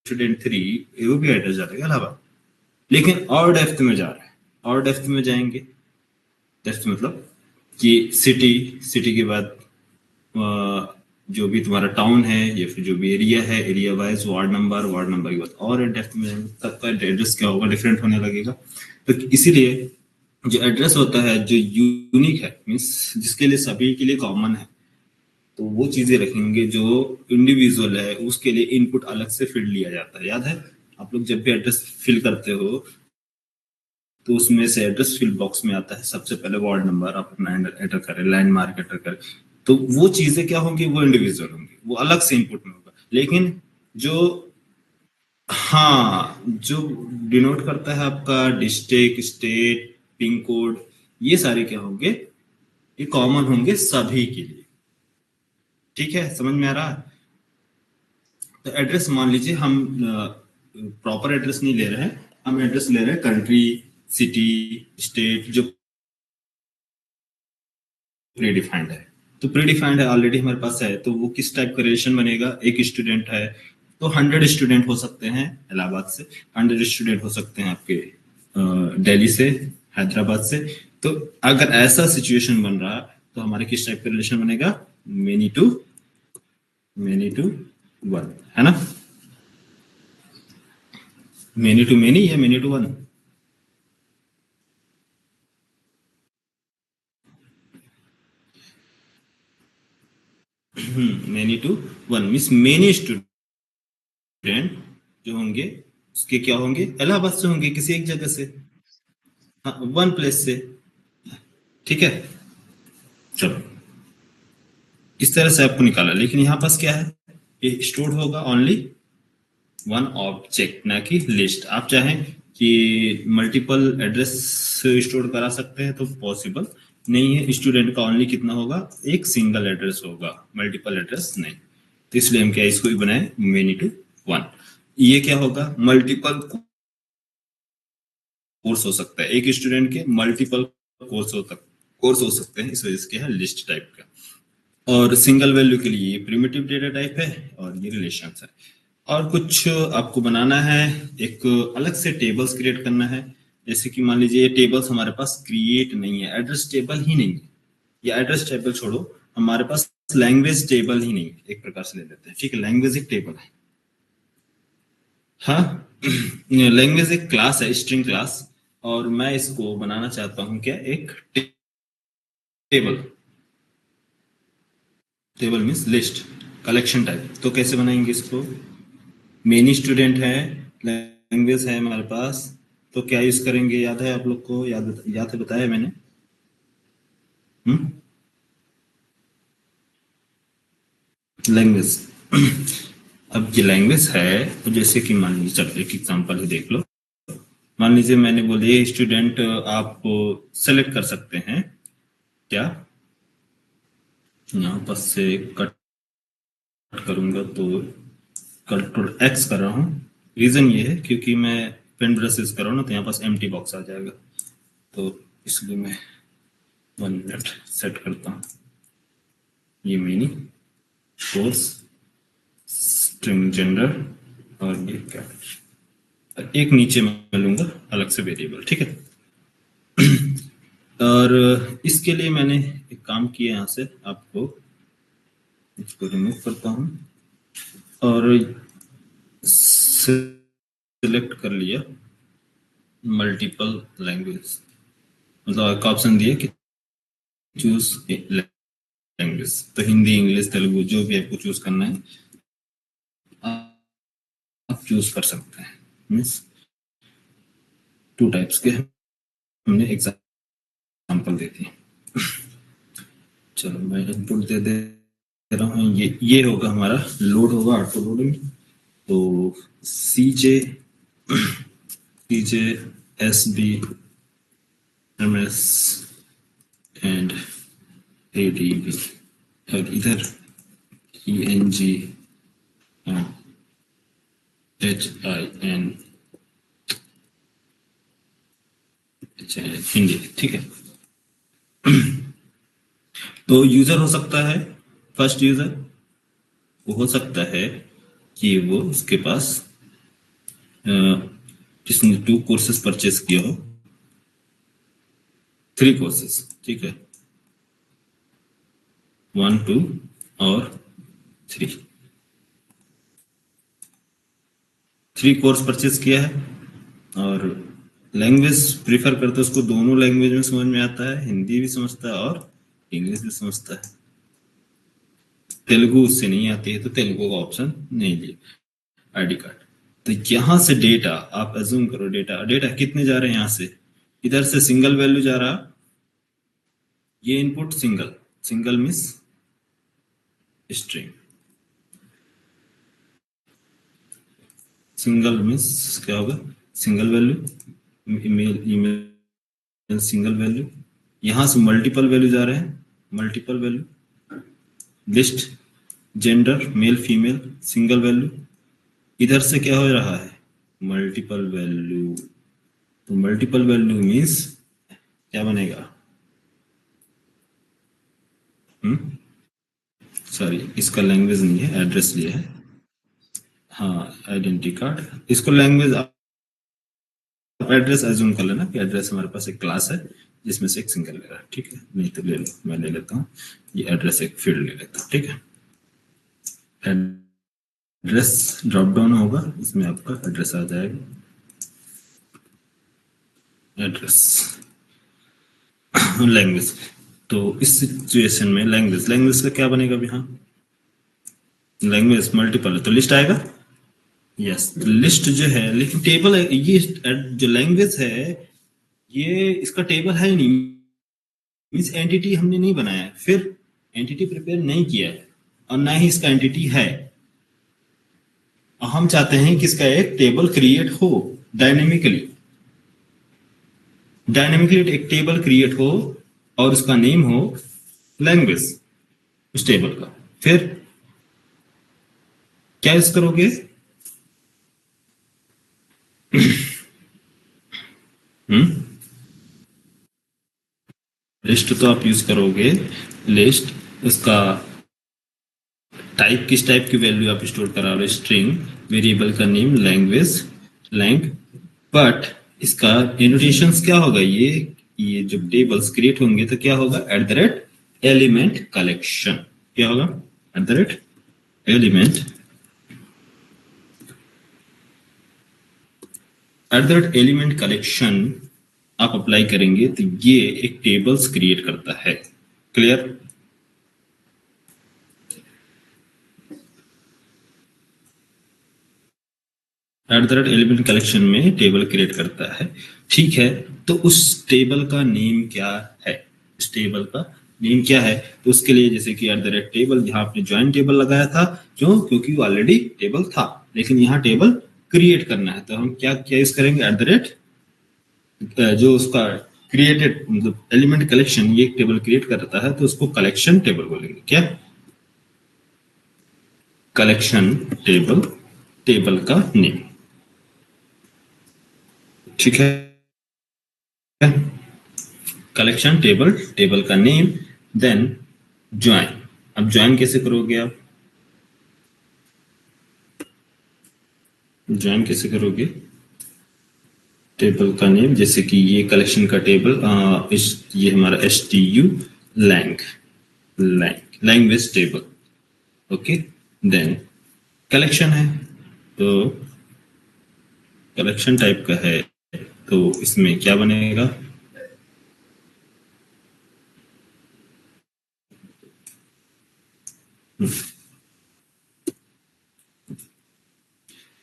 स्टूडेंट थ्री वो भी एड्रेस डालेगा इलाहाबाद, लेकिन और डेप्थ में जा रहा है, और डेप्थ में जाएंगे, डेप्थ मतलब कि सिटी के बाद जो भी तुम्हारा टाउन है या फिर जो भी एरिया है, एरिया वाइज वार्ड नंबर के बाद और डेप्थ में जाएंगे, तब का एड्रेस क्या होगा, डिफरेंट होने लगेगा। तो इसीलिए जो एड्रेस होता है जो यूनिक है, मीन्स जिसके लिए सभी के लिए कॉमन है, तो वो चीजें रखेंगे, जो इंडिविजुअल है उसके लिए इनपुट अलग से फील्ड लिया जाता है। याद है आप लोग जब भी एड्रेस फिल करते हो तो उसमें से एड्रेस फिल बॉक्स में आता है सबसे पहले वार्ड नंबर, आप अपना एंटर करें, लैंडमार्क एंटर करें, तो वो चीजें क्या होंगी, वो इंडिविजुअल होंगी, वो अलग से इनपुट में होगा। लेकिन जो हाँ, जो डिनोट करता है आपका डिस्ट्रिक्ट, स्टेट, पिन कोड, ये सारे क्या होंगे, ये कॉमन होंगे सभी के लिए। ठीक है, समझ में आ रहा है? तो एड्रेस मान लीजिए हम प्रॉपर एड्रेस नहीं ले रहे हैं, हम एड्रेस ले रहे हैं कंट्री, सिटी, स्टेट, जो प्रीडिफाइंड है। तो प्रीडिफाइंड है, ऑलरेडी हमारे पास है, तो वो किस टाइप का रिलेशन बनेगा? एक स्टूडेंट है तो 100 स्टूडेंट हो सकते हैं इलाहाबाद से, 100 स्टूडेंट हो सकते हैं आपके दिल्ली से, हैदराबाद से। तो अगर ऐसा सिचुएशन बन रहा तो हमारे किस टाइप का रिलेशन बनेगा? मेनी टू वन, है ना? मेनी टू मेनी या many to one? Many to one means many student जो होंगे उसके क्या होंगे? इलाहाबाद से होंगे, किसी एक जगह से, हाँ, वन प्लेस से। ठीक है, चलो इस तरह से आपको निकाला। लेकिन यहाँ पास क्या है, ये स्टोर होगा ओनली वन ऑब्जेक्ट, ना कि लिस्ट। आप चाहें कि मल्टीपल एड्रेस स्टोर करा सकते हैं तो पॉसिबल नहीं है। स्टूडेंट का ओनली कितना होगा? एक सिंगल एड्रेस होगा, मल्टीपल एड्रेस नहीं। तो इसलिए हम क्या इसको भी बनाए मेनी टू वन। ये क्या होगा? मल्टीपल कोर्स हो सकता है, एक स्टूडेंट के मल्टीपल कोर्स हो सकते हैं, इस वजह से क्या है, लिस्ट टाइप का। और सिंगल वैल्यू के लिए प्रिमिटिव डेटा टाइप है और ये रिलेशन है। और कुछ आपको बनाना है, एक अलग से टेबल्स क्रिएट करना है। जैसे कि मान लीजिए ये टेबल्स हमारे पास क्रिएट नहीं है, एड्रेस टेबल ही नहीं है, या एड्रेस टेबल छोड़ो, हमारे पास लैंग्वेज टेबल ही नहीं है, एक प्रकार से ले लेते हैं। ठीक है, लैंग्वेज एक टेबल है, हाँ। लैंग्वेज एक क्लास है, स्ट्रिंग क्लास, और मैं इसको बनाना चाहता हूँ क्या, एक table. Table means list, collection type. तो कैसे बनाएंगे इसको? मेनी स्टूडेंट है, लैंग्वेज है हमारे पास, तो क्या यूज करेंगे? याद है आप लोग को? याद है, बताया मैंने। लैंग्वेज। अब ये लैंग्वेज है, तो जैसे कि मान लीजिए, चलो एक एग्जांपल ही देख लो। मान लीजिए मैंने बोले स्टूडेंट आप सेलेक्ट कर सकते हैं क्या, यहाँ पर से कट करूंगा तो कंट्रोल एक्स कर रहा हूँ। रीजन ये है क्योंकि मैं पेन ब्रश यूज कर रहा हूँ ना, तो यहाँ पास एम्प्टी बॉक्स आ जाएगा, तो इसलिए मैं 1 मिनट सेट करता हूँ। ये मेनी कोर्स स्ट्रिंग जेंडर और ये क्या, एक नीचे मैं लूंगा अलग से वेरिएबल। ठीक है, और इसके लिए मैंने एक काम किया, यहाँ से आपको इसको रिमूव करता हूँ और सिलेक्ट कर लिया मल्टीपल लैंग्वेज, मतलब एक ऑप्शन दिया कि चूज लैंग्वेज, तो हिंदी, इंग्लिश, तेलुगु, जो भी आपको चूज करना है आप चूज कर सकते हैं। मीन्स 2 टाइप्स के हमने एग्जाम्पल दे दिए। चलो मैं इनपुट दे रहा हूँ, ये होगा हमारा, लोड होगा ऑटो लोडिंग। तो CJ SB MS and ADB, और इधर ENG HIN हिंदी। ठीक है, तो यूजर हो सकता है, फर्स्ट यूजर वो हो सकता है कि वो उसके पास जिसने 2 कोर्सेज परचेस किया हो, 3 कोर्सेज। ठीक है, 1 2 और 3 कोर्स परचेस किया है, और लैंग्वेज प्रीफर करते उसको दोनों लैंग्वेज में समझ में आता है, हिंदी भी समझता है और इंग्लिश भी समझता है। तेलुगु उससे नहीं आती है तो तेलुगु का ऑप्शन नहीं लिया। आईडी कार्ड, तो यहां से डेटा आप अज्यूम करो, डेटा कितने जा रहे हैं? यहाँ से इधर से सिंगल वैल्यू जा रहा, ये input single miss string, single means क्या होगा, single value, email email single value, यहां से मल्टीपल वैल्यू जा रहे हैं, multiple value, list gender male female single value, इधर से क्या हो रहा है, मल्टीपल वैल्यू। तो मल्टीपल वैल्यू मीन्स क्या बनेगा, सॉरी इसका लैंग्वेज नहीं है, एड्रेस लिया है, हाँ आइडेंटिटी कार्ड, इसको लैंग्वेज आप एड्रेस एज्यूम कर लेना कि एड्रेस हमारे पास एक क्लास है जिसमें से एक सिंगल ले रहा है, ठीक है, नहीं तो ले लो, मैं ले लेता हूँ, ये एड्रेस एक फील्ड ले लेता हूँ, ठीक है। एड्रेस ड्रॉप डाउन होगा, इसमें आपका एड्रेस आ जाएगा, एड्रेस लैंग्वेज। तो इस सिचुएशन में लैंग्वेज, लैंग्वेज का क्या बनेगा अभी, हाँ लैंग्वेज मल्टीपल है तो लिस्ट आएगा, यस लिस्ट जो है, लेकिन टेबल है ये, जो लैंग्वेज है ये इसका टेबल है ही नहीं, मीन्स एंटिटी हमने नहीं बनाया है, फिर एंटिटी प्रिपेयर नहीं किया है और ना ही इसका एंटिटी है, हम चाहते हैं कि इसका एक टेबल क्रिएट हो डायनेमिकली, डायनेमिकली एक टेबल क्रिएट हो और उसका नेम हो लैंग्वेज उस टेबल का। फिर क्या यूज करोगे, लिस्ट तो आप यूज करोगे, लिस्ट उसका टाइप, किस टाइप की वैल्यू आप स्टोर करा रहे हो, स्ट्रिंग, वेरिएबल का नेम लैंग्वेज लैंग, बट इसका एनोटेशंस क्या होगा, ये जब टेबल्स क्रिएट होंगे तो क्या होगा, eight the rate element collection, क्या होगा eight the rate element, eight the rate element collection आप अप्लाई करेंगे तो ये एक टेबल्स क्रिएट करता है, clear. Eight the rate element collection में टेबल क्रिएट करता है, ठीक है। तो उस टेबल का नेम क्या है, उस टेबल का नेम क्या है, तो उसके लिए जैसे कि एट द रेट टेबल, यहाँ आपने ज्वाइन टेबल लगाया था, क्यों, क्योंकि ऑलरेडी टेबल था, लेकिन यहाँ टेबल क्रिएट करना है, तो हम क्या क्या यूज करेंगे, एट द रेट जो उसका क्रिएटेड मतलब एलिमेंट कलेक्शन, ये एक टेबल क्रिएट करता है तो उसको कलेक्शन टेबल बोलेंगे, क्या, कलेक्शन टेबल, टेबल का नेम, ठीक है, कलेक्शन टेबल, टेबल का नेम, देन ज्वाइन। अब ज्वाइन कैसे करोगे आप, ज्वाइन कैसे करोगे, टेबल का नेम, जैसे कि ये कलेक्शन का टेबल, ये हमारा STU lang, language table, okay, then collection है तो कलेक्शन टाइप का है, तो इसमें क्या बनेगा,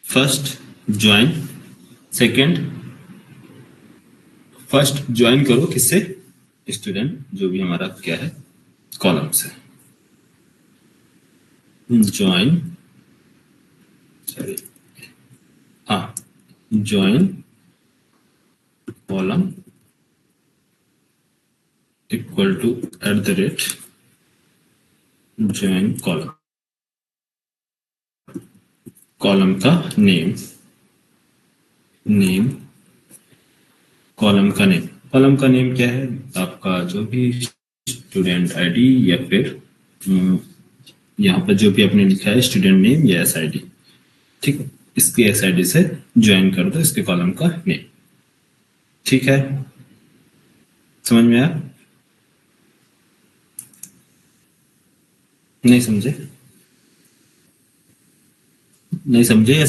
first join, second, first join करो किससे, स्टूडेंट जो भी हमारा क्या है कॉलम से, ज्वाइन, सॉरी हाँ join column equal to at the rate join column, column का नेम, नेम कॉलम का नेम, कॉलम का नेम क्या है, आपका जो भी स्टूडेंट आईडी या फिर यहाँ पर जो भी आपने लिखा है स्टूडेंट नेम या SID, ठीक है, इसके SID से ज्वाइन कर दो इसके कॉलम का नेम, ठीक है, समझ में आया, नहीं समझे, नहीं समझे,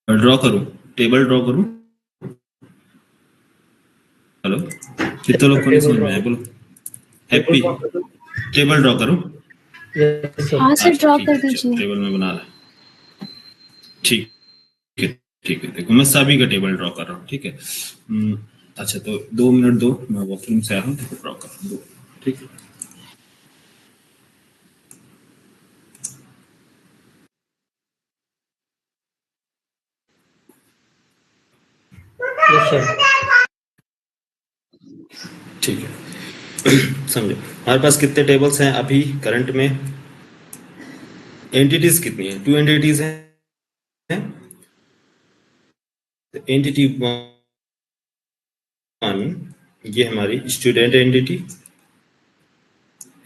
ड्रॉ करूं, टेबल ड्रॉ करूं, हेलो कितने लोग को नहीं समझ में आया, बोलो हैप्पी, टेबल ड्रॉ करूं, हाँ सर ड्रॉ कर दीजिए। टेबल में बना रहा, ठीक है, ठीक है, देखो मैं सभी का टेबल ड्रॉ कर रहा हूँ, ठीक है, अच्छा तो 2 मिनट दो, मैं वॉशरूम से आया हूँ, तो ड्रॉ कर रहा हूँ, ठीक है। अच्छा ठीक है। समझो हमारे पास कितने टेबल्स हैं अभी करंट में, एंटिटीज कितनी है, 2 एंटिटीज हैं। एंटिटी 1 ये हमारी स्टूडेंट एंटिटी,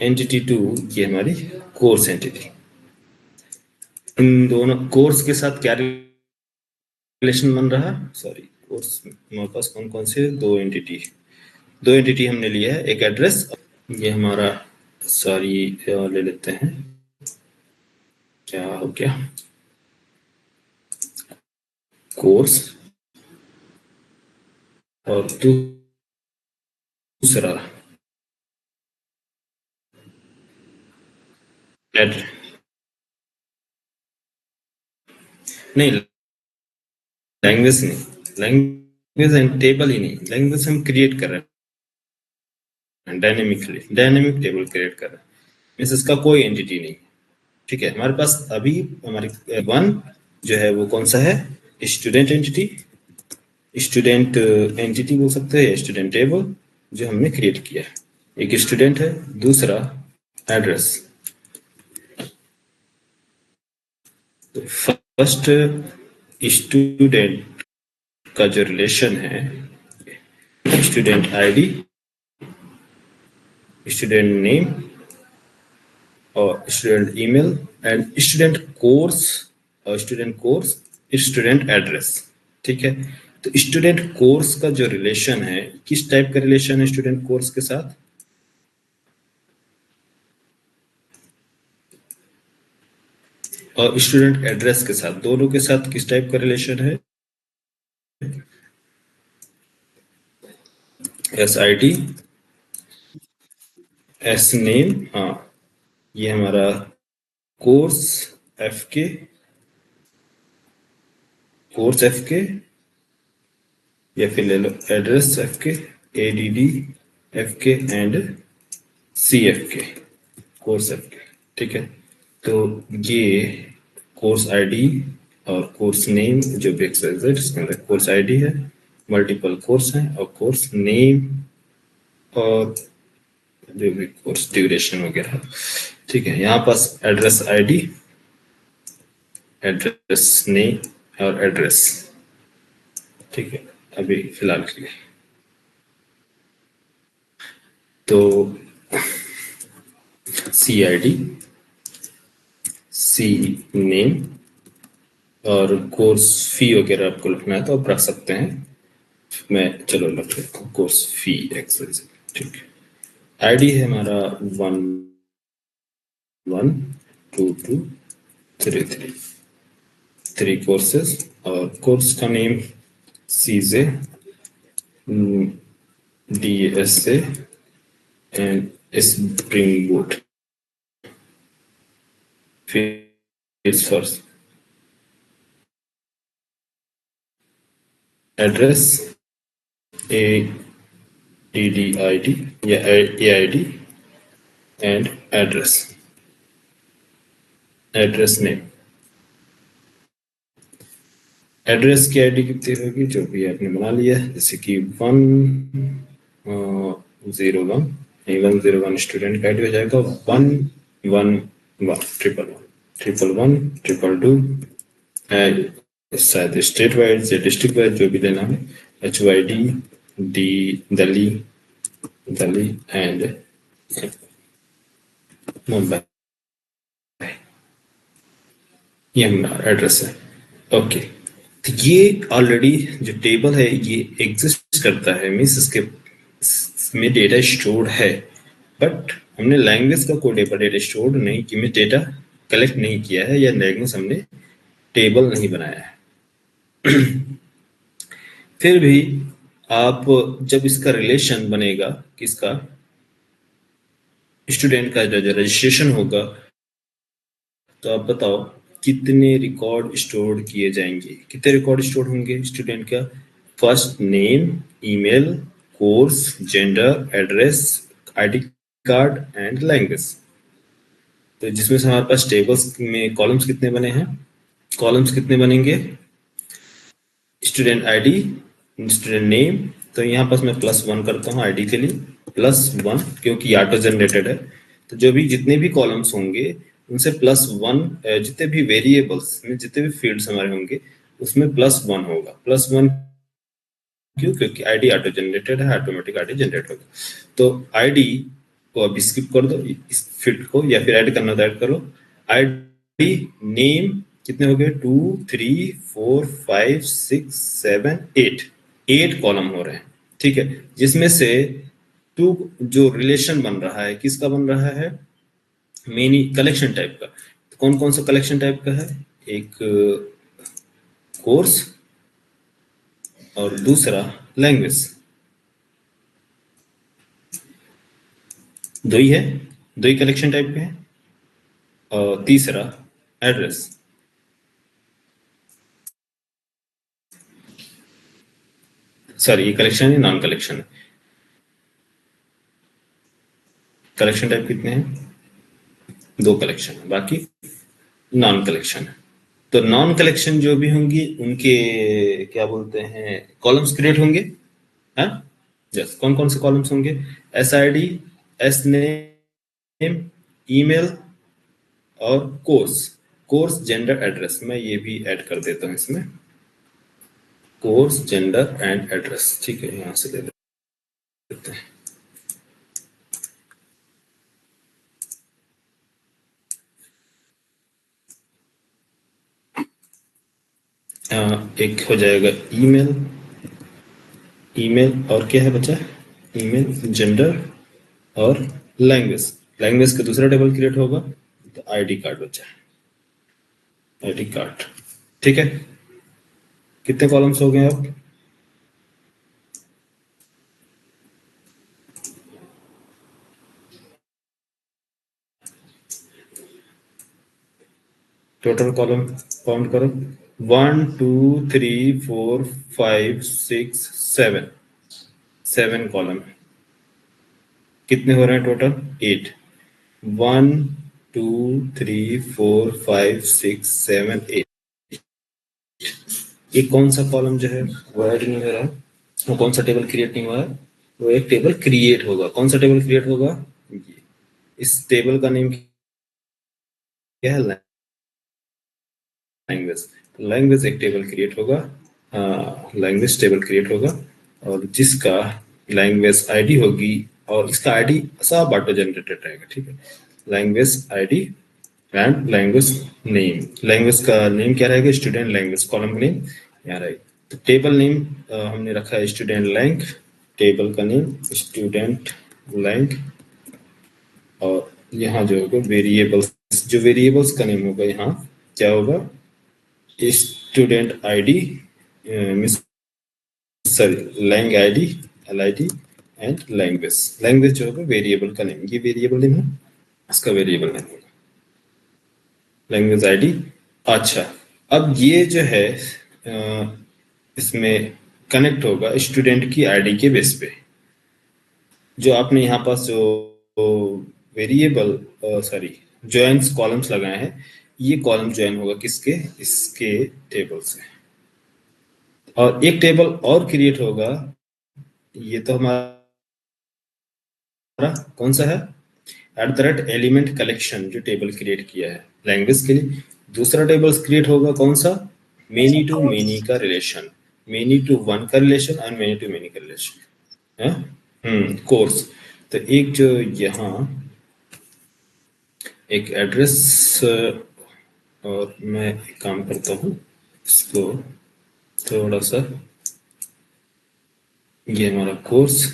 एंटिटी 2 ये हमारी कोर्स एंटिटी। इन दोनों कोर्स के साथ क्या रिलेशन बन रहा है, सॉरी कोर्स हमारे पास कौन कौन से दो एंटिटी हमने लिया है, एक एड्रेस, ये हमारा सॉरी ले लेते हैं, क्या हो गया, कोर्स और दूसरा एड्रेस, नहीं लैंग्वेज नहीं, लैंग्वेज एंड टेबल ही नहीं, लैंग्वेज हम क्रिएट कर रहे हैं डायनेमिक टेबल क्रिएट कर रहे हैं, मीन्स इसका कोई एंटिटी नहीं। ठीक है, हमारे पास अभी हमारी 1 जो है वो कौन सा है, स्टूडेंट एंटिटी बोल सकते हैं, स्टूडेंट टेबल जो हमने क्रिएट किया है, एक स्टूडेंट है, दूसरा एड्रेस। तो फर्स्ट स्टूडेंट का जो रिलेशन है, स्टूडेंट आईडी, स्टूडेंट नेम और student email and student course और स्टूडेंट एड्रेस। ठीक है, तो स्टूडेंट कोर्स का जो रिलेशन है, किस टाइप का रिलेशन है स्टूडेंट कोर्स के साथ, और स्टूडेंट एड्रेस के साथ, दोनों के साथ किस टाइप का रिलेशन है, S I D S name, हाँ ये हमारा कोर्स एफ के या फिर ले लो एड्रेस एफ के, ADD F K and C F के, कोर्स एफ के। ठीक है, तो ये कोर्स आईडी और कोर्स नेम जो भी एक्सरसाइज है जिसके अंदर कोर्स आईडी है, मल्टीपल कोर्स हैं और कोर्स नेम और जो भी कोर्स ड्यूरेशन वगैरह। ठीक है, यहाँ पास एड्रेस आईडी, एड्रेस नेम और एड्रेस। ठीक है, अभी फिलहाल के लिए तो सी आई डी, सी नेम और कोर्स फी वगैरह आपको लिखना है तो आप रख सकते हैं, मैं चलो लिख लेता हूँ कोर्स फी एक्सरसाइज। ठीक है, आईडी है हमारा 1 1 2 2 3 3 कोर्सेज और कोर्स का name CJ DSA and Spring Boot. Fields first. Address ADDID या AID and address. Address name. Address की आईडी कितनी होगी, जो भी आपने बना लिया है, जैसे कि 101 स्टूडेंट का आईडी हो जाएगा 111 111 शायद स्टेट वाइज या डिस्ट्रिक्ट वाइज जो भी लेना है, HYD दिल्ली एंड मुंबई, ये हमारा एड्रेस है। ओके, तो ये ऑलरेडी जो टेबल है ये एग्जिस्ट करता है, मीन्स इसके में डेटा स्टोर्ड है, बट हमने लैंग्वेज का कोई डेटा स्टोर्ड नहीं कि में डेटा कलेक्ट नहीं किया है या लैंग्वेज हमने टेबल नहीं बनाया है। फिर भी आप जब इसका रिलेशन बनेगा, किसका, स्टूडेंट का जो रजिस्ट्रेशन होगा, तो आप बताओ कितने रिकॉर्ड स्टोर किए जाएंगे, कितने रिकॉर्ड स्टोर होंगे स्टूडेंट का, first name, email, course, gender, address, ID card and language. तो जिसमें से हमारे पास टेबल्स में कॉलम्स कितने बने हैं, कॉलम्स कितने बनेंगे, स्टूडेंट आईडी, स्टूडेंट नेम, तो यहाँ पास मैं +1 करता हूँ आईडी के लिए, +1 क्योंकि ऑटो जनरेटेड है। तो जो भी जितने भी कॉलम्स होंगे उनसे +1, जितने भी वेरिएबल्स में जितने भी फील्ड्स हमारे होंगे उसमें +1 होगा। +1 क्यों? क्योंकि आईडी ऑटो जनरेटेड है, ऑटोमेटिक आईडी जनरेट होगा। तो आईडी को अब स्किप कर दो इस फील्ड को, या फिर ऐड करना तो ऐड कर लो। आईडी नेम कितने हो गए? 2 3 4 5 6 7 8 कॉलम हो रहे हैं, ठीक है। जिसमें से 2 जो रिलेशन बन रहा है किसका बन रहा है? मेनी कलेक्शन टाइप का। तो कौन कौन सा कलेक्शन टाइप का है? एक कोर्स और दूसरा लैंग्वेज। दो ही है, दो ही कलेक्शन टाइप के हैं। और तीसरा एड्रेस। सॉरी, ये कलेक्शन है, नॉन कलेक्शन है। कलेक्शन टाइप कितने हैं? 2 कलेक्शन है, बाकी नॉन कलेक्शन है। तो नॉन कलेक्शन जो भी होंगी उनके क्या बोलते हैं, कॉलम्स क्रिएट होंगे। हाँ यस, कौन कौन से कॉलम्स होंगे? SID, SNAME, ईमेल और कोर्स जेंडर एड्रेस। मैं ये भी ऐड कर देता हूँ इसमें, कोर्स जेंडर एंड एड्रेस, ठीक है। यहाँ से ले लेते हैं। एक हो जाएगा ईमेल और क्या है बचा? ईमेल, जेंडर और लैंग्वेज का दूसरा टेबल क्रिएट होगा। तो आईडी कार्ड बचा है, आईडी कार्ड, ठीक है। कितने कॉलम्स हो गए अब? टोटल कॉलम काउंट करो, 1 2 3 4 5 6 7 कॉलम। कितने हो रहे हैं टोटल? 8। 1 2 3 4 5 6 7 8। ये कौन सा कॉलम जो है वो ऐड नहीं हो रहा है? वो कौन सा टेबल क्रिएट नहीं हुआ है? वो एक टेबल क्रिएट होगा। कौन सा टेबल क्रिएट होगा? इस टेबल का नेम क्या है? लैंग्वेज एक टेबल क्रिएट होगा, लैंग्वेज टेबल क्रिएट होगा, और जिसका लैंग्वेज आईडी होगी, और इसका आईडी सब ऑटो जनरेटेड रहेगा, ठीक है। Language ID and language name. Language का नेम क्या रहेगा? स्टूडेंट लैंग्वेज, कॉलम का नेम यहाँ रहेगा। तो टेबल नेम हमने रखा है स्टूडेंट लैंग, टेबल का नेम स्टूडेंट लैंग, और यहाँ जो होगा वेरिएबल्स, जो वेरिएबल्स का नेम होगा यहाँ क्या होगा? Student ID, sorry lang ID, LID and language जो होगा वेरिएबल का नेम, ये वेरिएबल नेम है, इसका वेरिएबल नेम होगा लैंग्वेज आईडी। अच्छा, अब ये जो है इसमें कनेक्ट होगा स्टूडेंट की आईडी के बेस पे। जो आपने यहाँ पास जो वेरिएबल सॉरी जॉइंस कॉलम्स लगाए हैं, ये कॉलम जॉइन होगा किसके? इसके टेबल से। और एक टेबल और क्रिएट होगा, ये तो हमारा कौन सा है? @एलिमेंट कलेक्शन, जो टेबल क्रिएट किया है लैंग्वेज के लिए। दूसरा टेबल क्रिएट होगा कौन सा? मेनी टू मेनी का रिलेशन, मेनी टू वन का रिलेशन और मेनी टू मेनी का रिलेशन, कोर्स। तो एक जो यहाँ एक एड्रेस, और मैं एक काम करता हूँ, इसको थोड़ा सा, ये हमारा कोर्स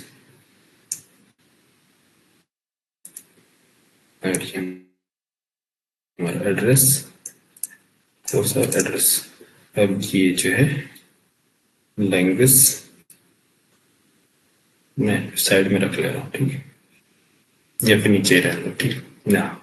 हमारा एड्रेस, कोर्स और एड्रेस। अब ये जो है लैंग्वेज मैं साइड में रख ले रहा हूँ, ठीक है, या फिर नीचे रह लो, ठीक है ना।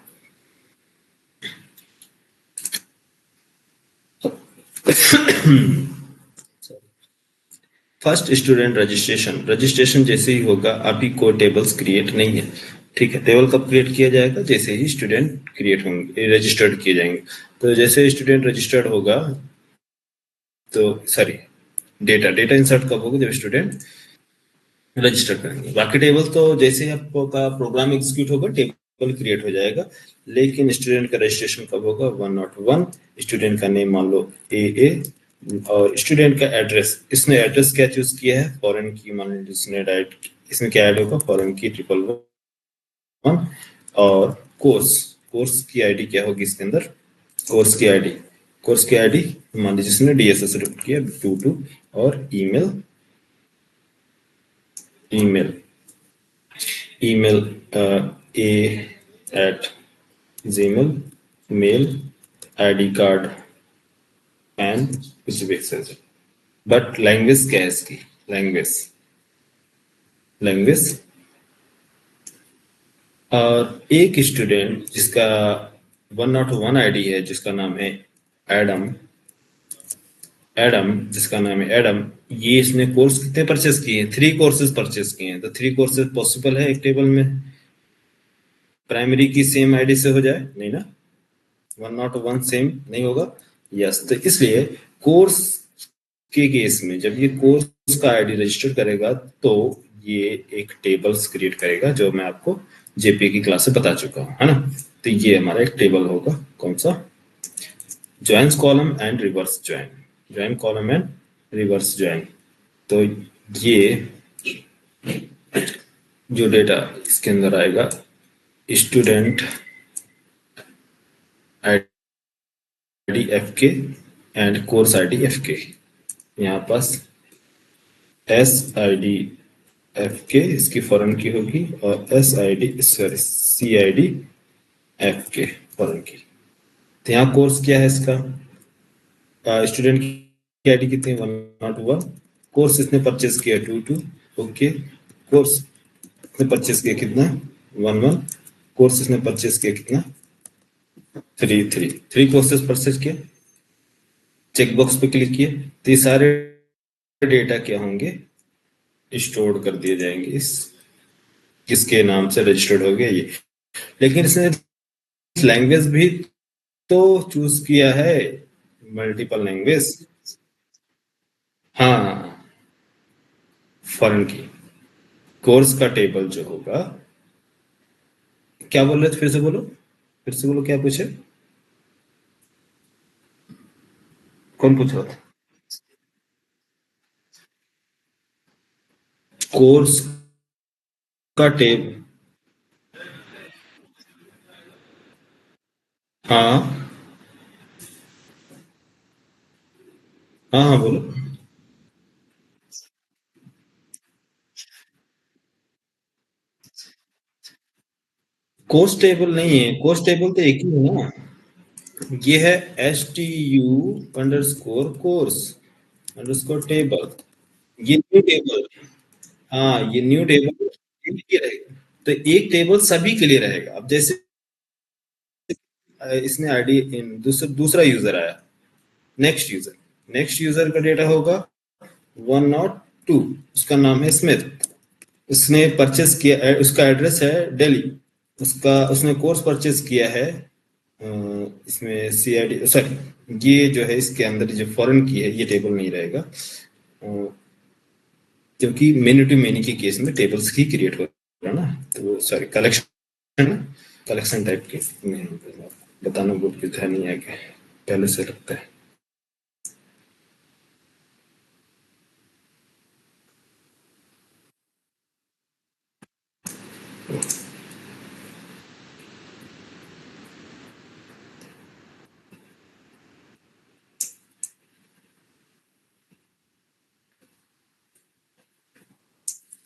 फर्स्ट स्टूडेंट रजिस्ट्रेशन जैसे ही होगा, अभी कोई टेबल्स क्रिएट नहीं है, ठीक है। टेबल कब क्रिएट किया जाएगा? जैसे ही स्टूडेंट क्रिएट होंगे, रजिस्टर्ड किए जाएंगे। तो जैसे स्टूडेंट रजिस्टर्ड होगा, तो सॉरी डेटा इंसर्ट कब होगा? जब स्टूडेंट रजिस्टर करेंगे। बाकी टेबल तो जैसे ही आपका प्रोग्राम एग्जीक्यूट होगा टेबल क्रिएट हो जाएगा, लेकिन स्टूडेंट का रजिस्ट्रेशन कब होगा? 101 स्टूडेंट का नेम मान लो ए और स्टूडेंट का एड्रेस, इसने एड्रेस क्या चूज किया है? फॉरेन की मान लो जिसने डायरेक्ट, इसमें क्या ऐड होगा? फॉरेन की 111 और कोर्स की आईडी क्या होगी इसके अंदर? कोर्स की आईडी मान लीजिए जिसने डीएसएस रिपोर्ट किया 22 और email a at gmail, mail, ID card, PAN, कुछ भी एक्सेस। बट लैंग्वेज क्या है इसकी? लैंग्वेज और एक स्टूडेंट जिसका 101 आईडी है, जिसका नाम है एडम, ये इसने कोर्स कितने परचेस किए हैं? 3 कोर्सेज परचेस किए हैं। तो 3 कोर्सेज पॉसिबल है एक टेबल में प्राइमरी की सेम आईडी से हो जाए? नहीं ना, 101 सेम नहीं होगा। यस, तो इसलिए कोर्स के केस में जब ये कोर्स का आईडी रजिस्टर करेगा तो ये एक टेबल्स क्रिएट करेगा, जो मैं आपको जेपी की क्लास से बता चुका हूँ, है ना। तो ये हमारा एक टेबल होगा, कौन सा? Joins column and reverse join column and reverse join. तो ये जो डेटा इसके अंदर आएगा, student ID F K and course ID F K. यहाँ पास S I D F K इसकी फॉरेन की होगी और S I D sorry C I D F K foreign key. तो यहाँ कोर्स क्या है इसका? स्टूडेंट की आईडी कितनी? 101। कोर्स इसने परचेज किया 22। ओके, कोर्स इसने परचेज किया कितना? 11। कोर्स इसने परचेज किया कितना? 3 कोर्सेज परचेज किया। चेकबॉक्स पे क्लिक किए तो ये सारे डेटा क्या होंगे? स्टोर कर दिए जाएंगे इस किसके नाम से रजिस्टर्ड हो गया ये। लेकिन इसने लैंग्वेज भी तो चूज किया है, मल्टीपल लैंग्वेज। हाँ, फॉरेन की। कोर्स का टेबल जो होगा, क्या बोल रहे थे? फिर से बोलो क्या पूछे? कौन पूछ रहा था? कोर्स का टेबल। हाँ हाँ बोलो। कोर्स टेबल नहीं है, कोर्स टेबल तो एक ही है ना। ये है STU_कोर्स_टेबल। ये न्यू टेबल। हाँ, ये न्यू टेबल ये रहेगा। तो एक टेबल सभी के लिए रहेगा। अब जैसे इसने आईडी दूसरा यूजर आया, नेक्स्ट यूजर का डेटा होगा 102। उसका नाम है स्मिथ। उसने परचेस किया, उसका एड्रेस है दिल्ली। उसने कोर्स परचेस किया है इसमें CID सॉरी, ये जो है इसके अंदर जो फॉरेन की है ये टेबल नहीं रहेगा, क्योंकि मेनी टू मेनी के केस में टेबल्स ही क्रिएट हो रहा है ना। तो सॉरी, कलेक्शन टाइप के नहीं, बताना बहुत कुछ ध्यान नहीं आएगा, पहले से लगता है।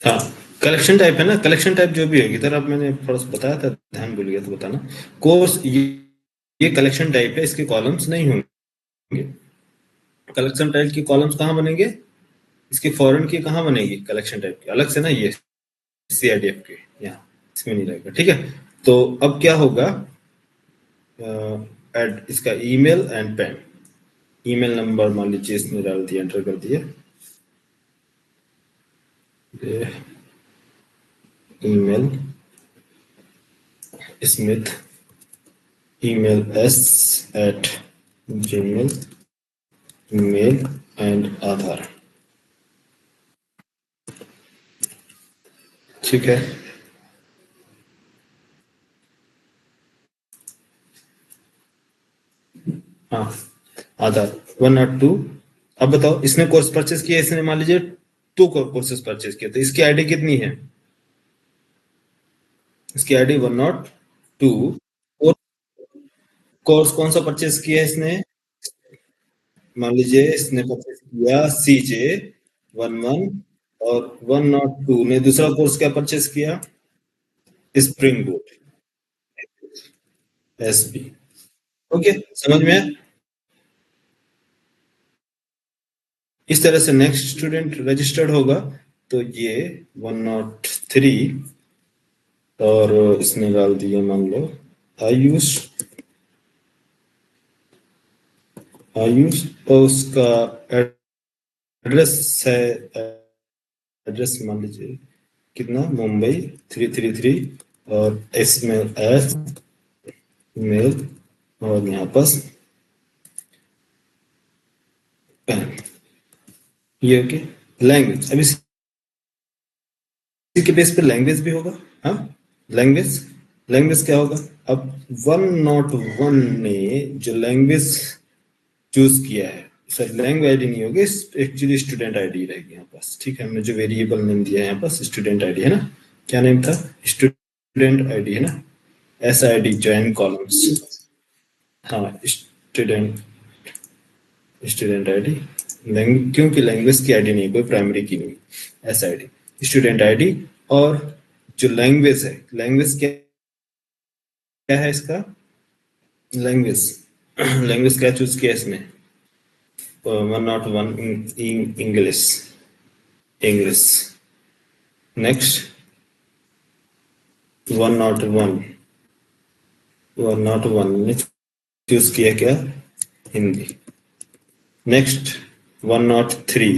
हाँ, कलेक्शन टाइप है ना, कलेक्शन टाइप जो भी होगी, इधर अब मैंने थोड़ा सा बताया था, ध्यान भूल गया तो बताना। कोर्स ये कलेक्शन टाइप है, इसके कॉलम्स नहीं होंगे। कलेक्शन टाइप की कॉलम्स कहाँ बनेंगे? इसके फॉरेन की कहाँ बनेगी? कलेक्शन टाइप की अलग से ना, ये CIDF के यहाँ इसमें नहीं रहेगा, ठीक है। तो अब क्या होगा, एड इसका email and pan. Email number मान लीजिए इसने डाल दिया, एंटर कर दिया, email Smith email s@gmail, email and आधार। ठीक है, हाँ आधार 102। अब बताओ, इसने कोर्स परचेस किया, इसने मान लीजिए 2 कोर्सेज परचेस किया, तो इसकी आईडी कितनी है? इसकी आईडी 102। और कोर्स कौन सा परचेस किया है इसने? मान लीजिए इसने परचेस किया CJ11, और 102 ने दूसरा कोर्स क्या परचेस किया? Spring boot SB। ओके, समझ में आया? इस तरह से नेक्स्ट स्टूडेंट रजिस्टर्ड होगा, तो ये 103, और इसने डाल दिया मान लो आयुष, तो उसका एड्रेस है, एड्रेस मान लीजिए कितना, मुंबई 333, और इसमें एस मेल, और यहाँ पास पैन, ये ओके। लैंग्वेज, अब इसी के बेस पे लैंग्वेज भी होगा। हाँ, लैंग्वेज क्या होगा? अब 101 ने जो लैंग्वेज चूज किया है, सर लैंग्वेज आईडी नहीं होगी, एक्चुअली स्टूडेंट आईडी रहेगी यहाँ पास। ठीक है, हमने जो वेरिएबल नेम दिया है यहाँ पास स्टूडेंट आईडी है ना, क्या नेम था? स्टूडेंट आईडी है ना, SID जॉइन कॉलम्स। हाँ, स्टूडेंट आईडी, क्योंकि लैंग्वेज की आईडी नहीं, कोई प्राइमरी की नहीं, SID स्टूडेंट आईडी। और जो लैंग्वेज है, लैंग्वेज क्या है इसका? लैंग्वेज क्या चूज किया इसमें? 101 इंग्लिश। नेक्स्ट 101 ने चूज किया क्या? हिंदी। नेक्स्ट 102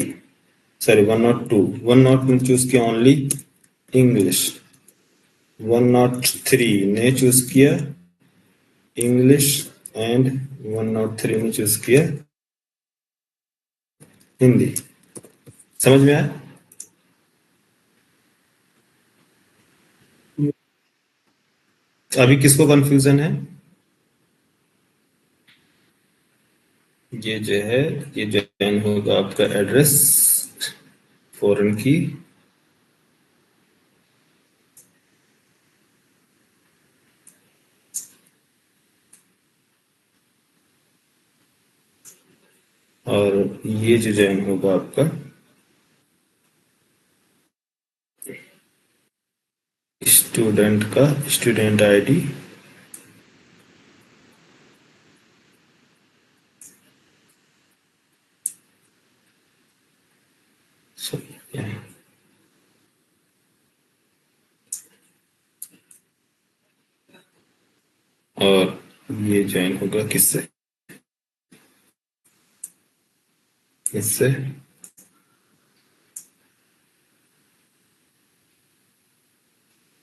ने चूज किया ओनली इंग्लिश। 103 ने चूज किया इंग्लिश, एंड 103 ने चूज किया हिंदी। समझ में आया? अभी किसको कंफ्यूजन है? ये जो है, ये जॉइन होगा आपका एड्रेस फॉरेन की, और ये जो जॉइन होगा आपका स्टूडेंट का स्टूडेंट आईडी, और ये ज्वाइन होगा किससे? इससे।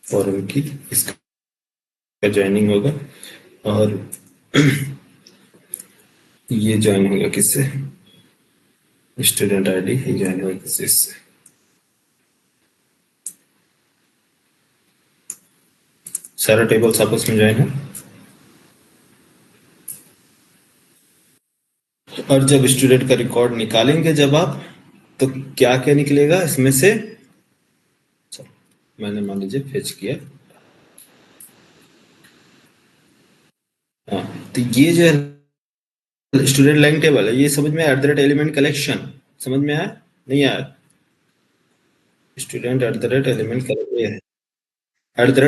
और उनकी इसका ज्वाइनिंग होगा, और ये ज्वाइन होगा किससे? स्टूडेंट आईडी ही ज्वाइन होगा किससे? इससे। सारा टेबल्स आपस में ज्वाइन है, और जब स्टूडेंट का रिकॉर्ड निकालेंगे जब आप, तो क्या क्या निकलेगा इसमें से? मैंने मान लीजिए फेच किया, हाँ, तो ये जो स्टूडेंट लाइन टेबल है, ये समझ में आया? एलिमेंट कलेक्शन समझ में आया? नहीं आया? स्टूडेंट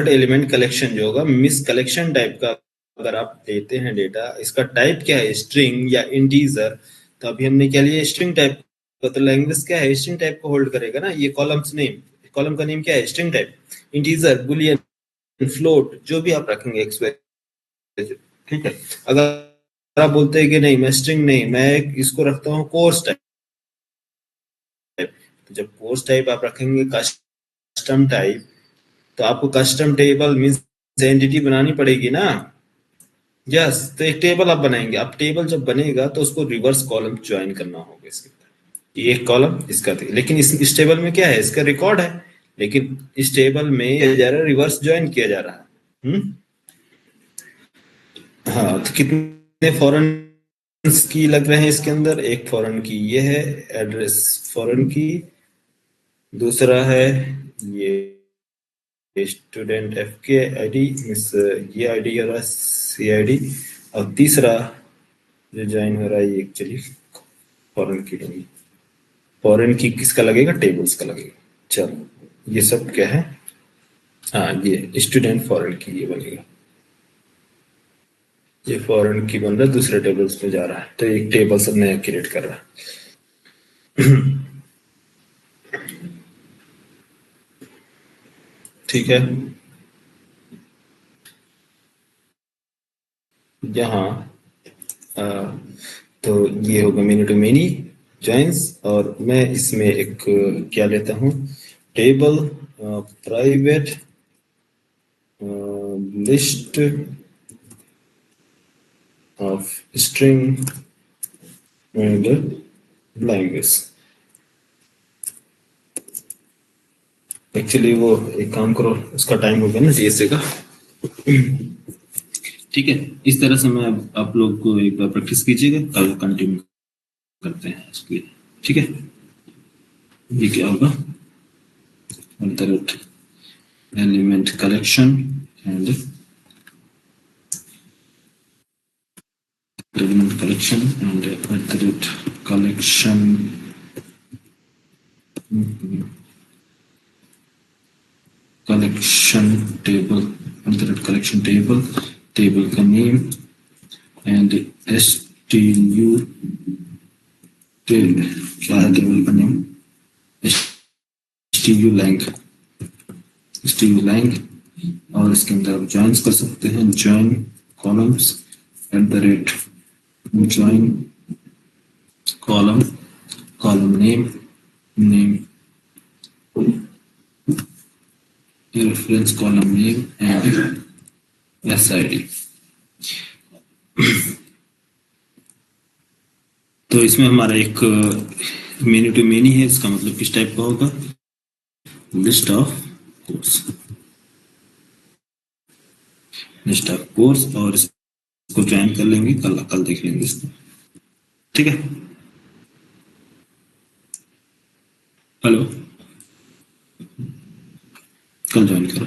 एलिमेंट कलेक्शन जो होगा, मिस कलेक्शन टाइप का अगर आप देते हैं डेटा, इसका टाइप क्या है? स्ट्रिंग या इंटीजर। तो अभी हमने क्या लिया? स्ट्रिंग टाइप का। तो लैंग्वेज क्या है? स्ट्रिंग टाइप को होल्ड करेगा ना। ये कॉलम्स नेम, कॉलम का नेम क्या है? String type. Integer, Boolean, float, जो भी आप रखेंगे एक्स, ठीक है। अगर आप बोलते हैं कि नहीं मैं स्ट्रिंग नहीं, मैं इसको रखता हूँ कोर्स टाइप, तो जब कोर्स टाइप आप रखेंगे कस्टम टाइप, तो आपको कस्टम टेबल मींस एंटिटी बनानी पड़ेगी ना। यस, तो एक टेबल आप बनाएंगे। अब टेबल जब बनेगा तो उसको रिवर्स कॉलम ज्वाइन करना होगा इसके अंदर। ये एक कॉलम इसका था, लेकिन इस टेबल में क्या है? इसका रिकॉर्ड है, लेकिन इस टेबल में ये जा रहा है रिवर्स ज्वाइन किया जा रहा है। हाँ, तो कितने फॉरेन की लग रहे हैं इसके अंदर? एक फॉरेन की ये है एड्रेस, फॉरेन की। दूसरा है ये स्टूडेंट एफ के आई डी, मिस ये आई डी हो रहा है सी आई डी। और तीसरा जो ज्वाइन हो रहा है ये एक्चुअली फॉरेन की होगी। फॉरेन की किसका लगेगा? टेबल्स का लगेगा। चलो ये सब क्या है? हाँ, ये स्टूडेंट फॉरेन की ये बनेगा। ये फॉरेन की बन रहा है, दूसरे टेबल्स में जा रहा है, तो एक टेबल सब नया क्रिएट कर रहा है। ठीक है, यहाँ तो ये होगा मेनी टू मेनी जॉइंस, और मैं इसमें एक क्या लेता हूँ? Table private list of string and language. Actually वो एक काम करो, उसका टाइम हो गया ना डीएसए का। ठीक है, इस तरह से मैं आप लोग को एक बार प्रैक्टिस कीजिएगा, कल कंटिन्यू करते हैं इसके। ठीक है, ये क्या होगा? Element collection and element collection and collection collection table, collection table, table का name and stu क्या है टेबल का नेम? stu lang, और इसके अंदर आप ज्वाइंस कर सकते हैं, join columns join column name reference column name and SID। तो इसमें हमारा एक मेनी टू मेनी है, इसका मतलब किस टाइप का होगा? लिस्ट ऑफ कोर्स, और इसको ज्वाइन कर लेंगे, कल देख लेंगे इसको। ठीक है, हेलो, कल ज्वाइन करो।